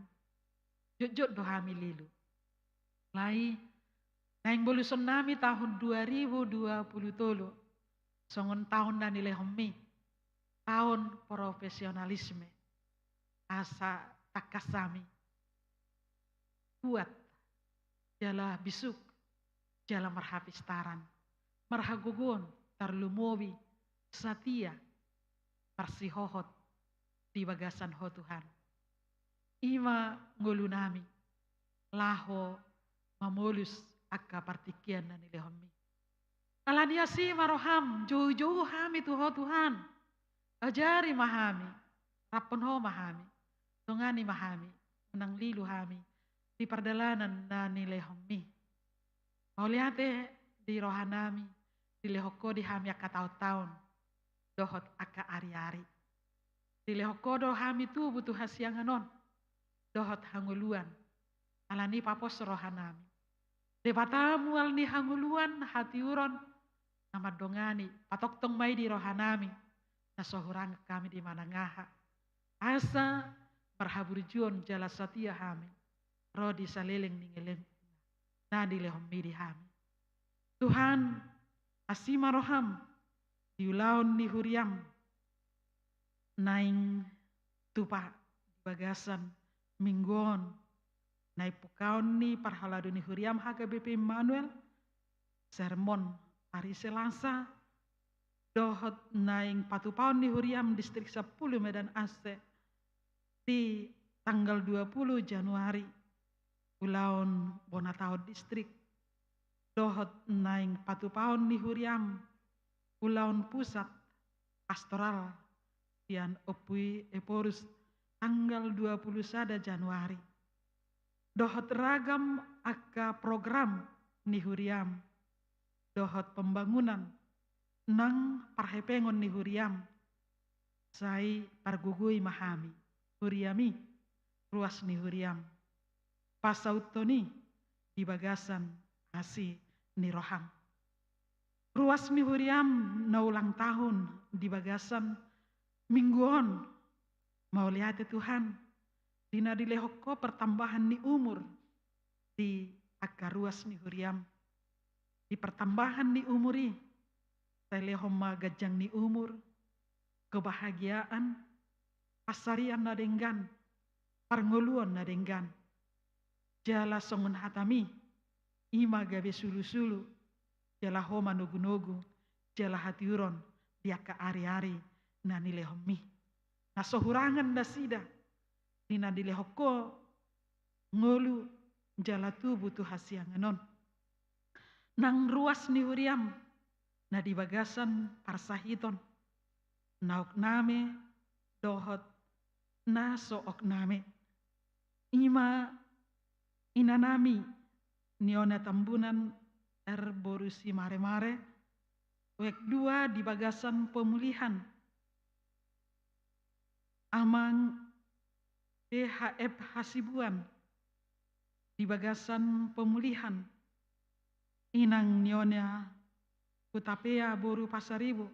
E: Jujut dohami lilu. Lai, naing boluson nami tahun 2020. Songon tahun na nilai homi. Tahun profesionalisme. Asa takasami. Kuat. Jala bisuk. Jala marhapistaran. Marhagugon. Terlumobi. Satia. Parsihohot. Di bagasan ho Tuhan. Ima ngulunami. Laho mamulus akka partikian na nilehomi. Alania si maroham. Jauh-jauh hami tuho Tuhan. Ajari mahami. Rapon ho mahami. Tungani mahami. Menang lilu hami. Di perdalanan na nilehomi. Mauliate di rohanami. Di lehoko di hami akka taon-taon. Dohot akka ari-ari. Di lehokodo hami tu butuh hasianganon. Dohot hanguluan. Alani papos rohanami. Debatamu alni hanguluan hati uron. Nama dongani. Patok tong mai di rohanami. Nasohurang kami di manangaha. Asa berhaburjuon jala satia hami. Rodi saleleng ningeleng. Nadi lehomi di hami. Tuhan asima roham. Diulaun ni huriam. Naing tupa bagasan mingguon. Naik pukaon ni parhaladuni huriam HKBP Manuel. Sermon hari Selasa. Dohot naing patupaon ni huriam distrik 10 Medan Aceh. Di tanggal 20 Januari. Ulaun Bonatao distrik. Dohot naing patupaon ni huriam. Ulaun pusat pastoral. Yang opui eporus tanggal 21 Januari. Dohot ragam akka program nihuriam. Dohot pembangunan nang parhepengon nihuriam. Sai pargugui mahami. Huriami ruas nihuriam. Pasautoni di bagasan asi niroham. Ruas nihuriam na ulang tahun di bagasan mingguon. Mau lihat Tuhan. Dina dilehoko pertambahan ni umur. Di akka ruas ni huriam. Di pertambahan ni umuri. Telehoma gajang ni umur. Kebahagiaan. Pasarian na denggan. Parngoluan na denggan. Jala songun hatami. Ima gabe sulu-sulu. Jala homa nugu-nugu. Jala hatiuron. Diaka ari-ari. Na nilehomi. Na sohurangan na sida. Nina dilehoko. Ngolu. Jala tu butuh hasianganon. Nang ruas ni huriam. Na di bagasan parsahiton. Naok name. Dohot. Na sook name. Ima. Inanami. Niona tambunan. Borusi mare-mare. Wek 2 di bagasan pemulihan. Amang PHF Hasibuan di bagasan pemulihan. Inang nyonya Kutapea Boru Pasaribu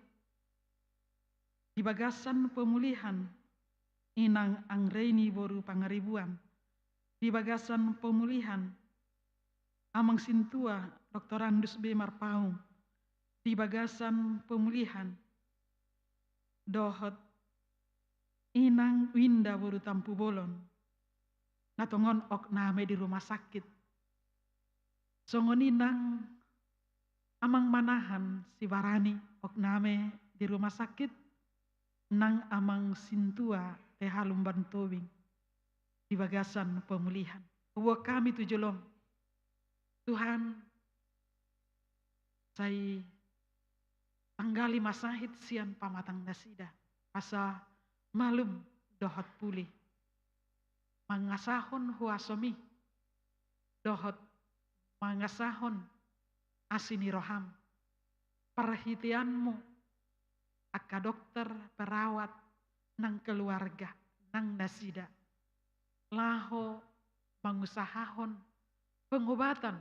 E: di bagasan pemulihan. Inang Angreini Boru Pangaribuan di bagasan pemulihan. Amang Sintua Dr. Andus B. Marpaung di bagasan pemulihan. Dohot Inang Winda Boru Tampu Bolon. Natongon ok name di rumah sakit. Songon inang amang manahan si Barani ok name di rumah sakit. Nang amang Sintua TH Lumban Tobing di bagasan pemulihan. Uwa kami tujolong. Tuhan, saya tanggali masahit sian pamatang nasida. Asa malum dohot pulih. Mangasahon huasomi. Dohot mangasahon asini roham. Perhatianmu akka dokter, perawat, nang keluarga, nang nasida. Laho mangusahahon pengobatan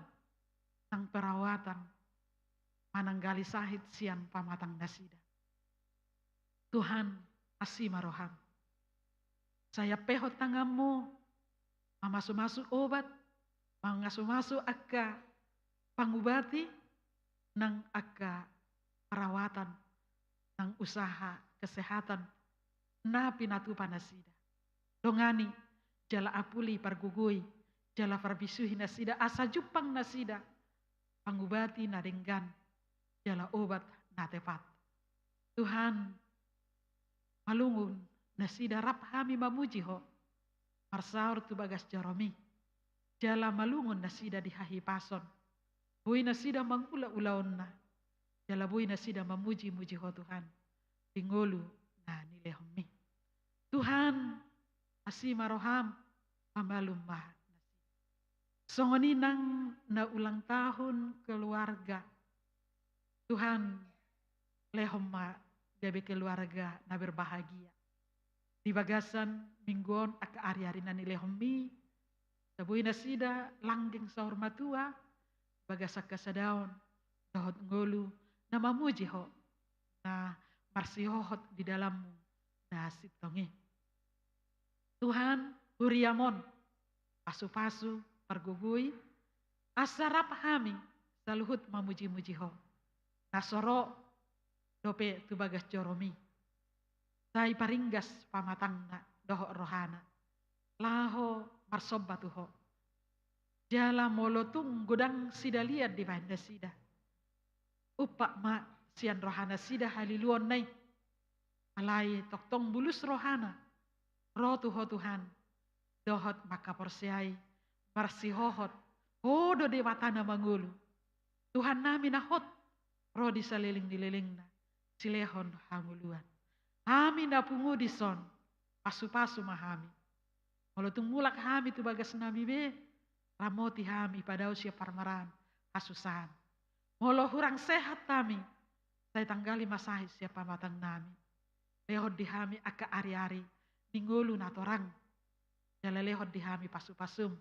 E: nang perawatan mananggali sahid sian pamatang nasida. Tuhan asih maroham. Saya pehot tanganmu, masuk obat, masuk akka pangubati, nang akka perawatan, nang usaha kesehatan, na pinatu panasida. Dongani, jala apuli pargugui, jala parbisuhi nasida, asa jupang nasida, pangubati na denggan, jala obat na tepat. Tuhan, malungun, nasida rap hami mamuji ho, marsaur tu bagas jaromi, jala malungun nasida dihahi pason, bui nasida mangula-ulaon na, jala bui nasida mamuji-muji ho Tuhan, dingolu na nilehomi. Tuhan, asih maroham, pamalum mah. Songoni nang na ulang tahun keluarga. Tuhan, lehoma gabe keluarga na berbahagia. Di bagasan mingguan aka ari-ari na nilehomi, sabui nasida langgeng sahur matua, bagasa kasadaon, dohot ngolu, na mamuji ho, na marsihohot di dalammu, na sitongi. Tuhan, huriamon, pasu-pasu, pargugui, asarap hami, saluhut mamuji-muji ho. Nasoro, dope tu bagas joromi. Sai paringgas pamatangna, doho rohana. Laho marsobatu ho. Jala molotung gudang sida liat di banda sida. Upak ma sian rohana sida haliluon nai. Alai toktong bulus rohana. Roh tuho Tuhan. Dohot maka porsiai. Marsihohot. Hodo dewatana mangulu. Tuhan nami nahot. Roh disaliling-dililingna. Silehon hanguluan. Hami napungu dison. Pasu-pasu mahami. Molotung mulak hami tu bagas nami be. Ramoti hami pada usia parmaran. Asusan. Molo hurang sehat kami. Saya tanggali masahis siapa matang nami. Lehot di hami aka ari-ari. Ninggulu na torang. Jala lehot di hami pasu-pasum.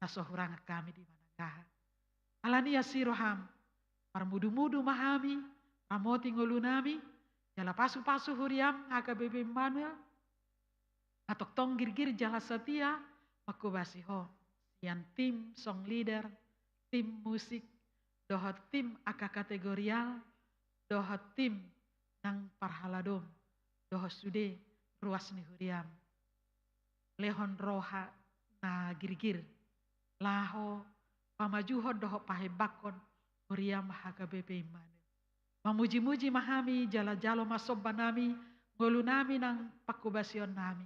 E: Nasohurang kami di managaha. Alania siroham. Parmudu-mudu mahami. Ramoti ngulu nami. Jala pasu-pasu huriam aka bebe Emmanuel. Atok tong gir-gir jala setia. Makubasi ho. Yang tim song leader. Tim musik. Dohot tim aka kategorial. Dohot tim nang parhaladom. Dohot sude ruas ni huriam. Lehon roha na gir-gir. Laho pamajuho dohot pahebakon. Huriam haka bebe Emmanuel. Mamuji-muji mahami jala-jalo masobba nami. Ngolu nami nang pakubasion nami.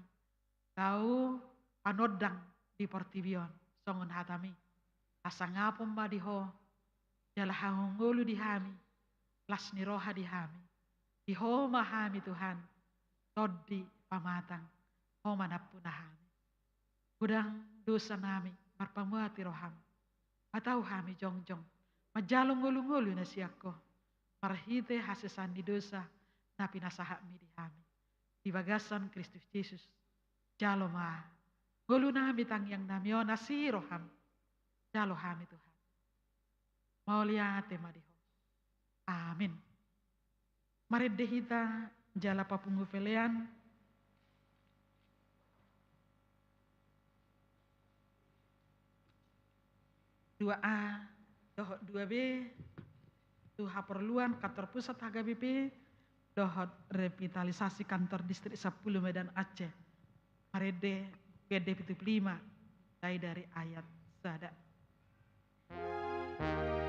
E: Kau panodang di Portibion. Songon hatami. Asangapom ba diho. Jala hangungulu di hami. Las ni roha di hami. Diho mahami Tuhan. Todi pamatang. Ho manapun hami. Gudang dosa nami. Marpamuati roham. Atau hami jongjong. Majalong ngulu-ngulu na siyako. Marhite hasesan di dosa. Napi nasahak mi di hami. Di bagasan Kristus Yesus. Jalo ma. Ngulu nami tangyang nami. O nasi roham. Jalo hami Tuhan. Mauliate madiho. Amin. Mari dehita jala papungu pelean. Dua A, dohot 2B, tuha perluan kantor pusat HGBP, dohot revitalisasi kantor distrik 10 Medan Aceh. Marede PD 75, dari ayat sada.
B: Thank you.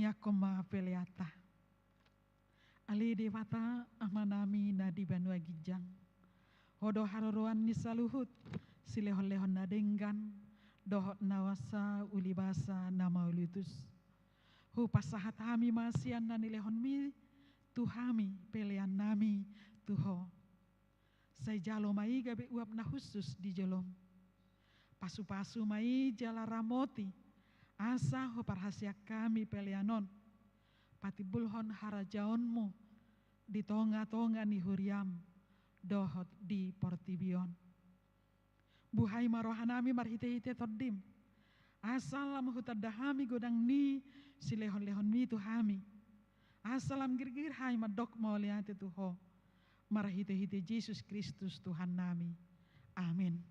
E: nyakoma peleata. Ali dewata amanami na di Banua Gijang. Hodo haroroan ni saluhut silehon-lehon nadenggan dohot nawasa ulibasa nama ulitus. Hu pasahat hami masian na nilehon mi tuhami pelean nami tuho. Say jalo mai gabe uap na khusus di jolom. Pasu-pasu mai jala ramoti asa ho parhasia kami peleanon. Patibulhon harajaonmu di tonga-tonga ni huriam dohot di portibion. Buhai marohanami marhite-hite tordim. Asalam hutadahami godang ni silehon-lehon mi tuhami. Asalam girgir hai madok mauliate tuho. Marhite-hite Yesus Kristus Tuhan nami. Amin.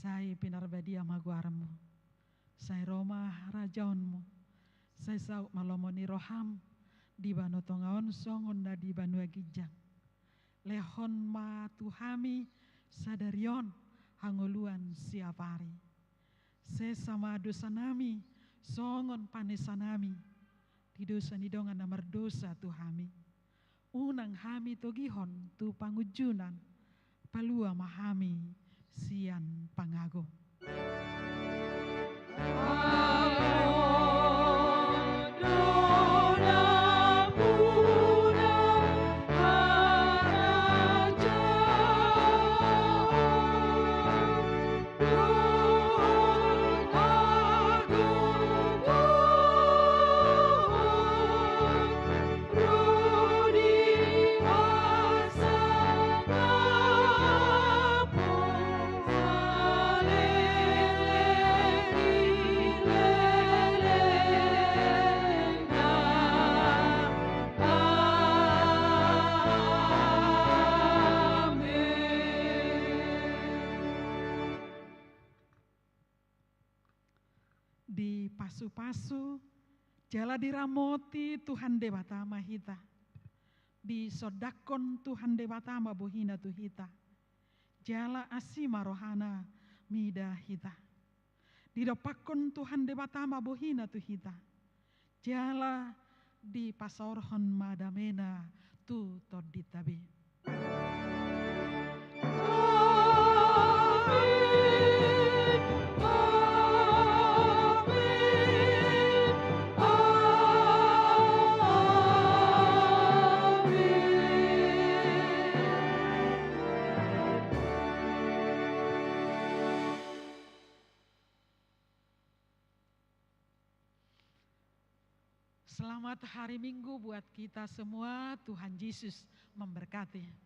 E: Sai pinarbadia maguaramu, sai Roma rajaonmu, sai sauk malomoni roham, di banu tongaon songon na di Banua Gijang. Lehon ma tuhami sadarion hangoluan siapari. Se sama dosa nami, songon panesanami, di dosa nidongan na merdosa tuhami. Unang hami togihon tu pangujunan, palua mahami sian pangago. Di pasu-pasu jala diramoti Tuhan Dewata Mahita. Di sodakon Tuhan Dewata Mabohina Tuhita. Jala asima rohana mida hita. Di dopakon Tuhan Dewata Mabohina Tuhita. Jala di pasorhon madamena tu toditabe. Selamat hari Minggu buat kita semua. Tuhan Yesus memberkati.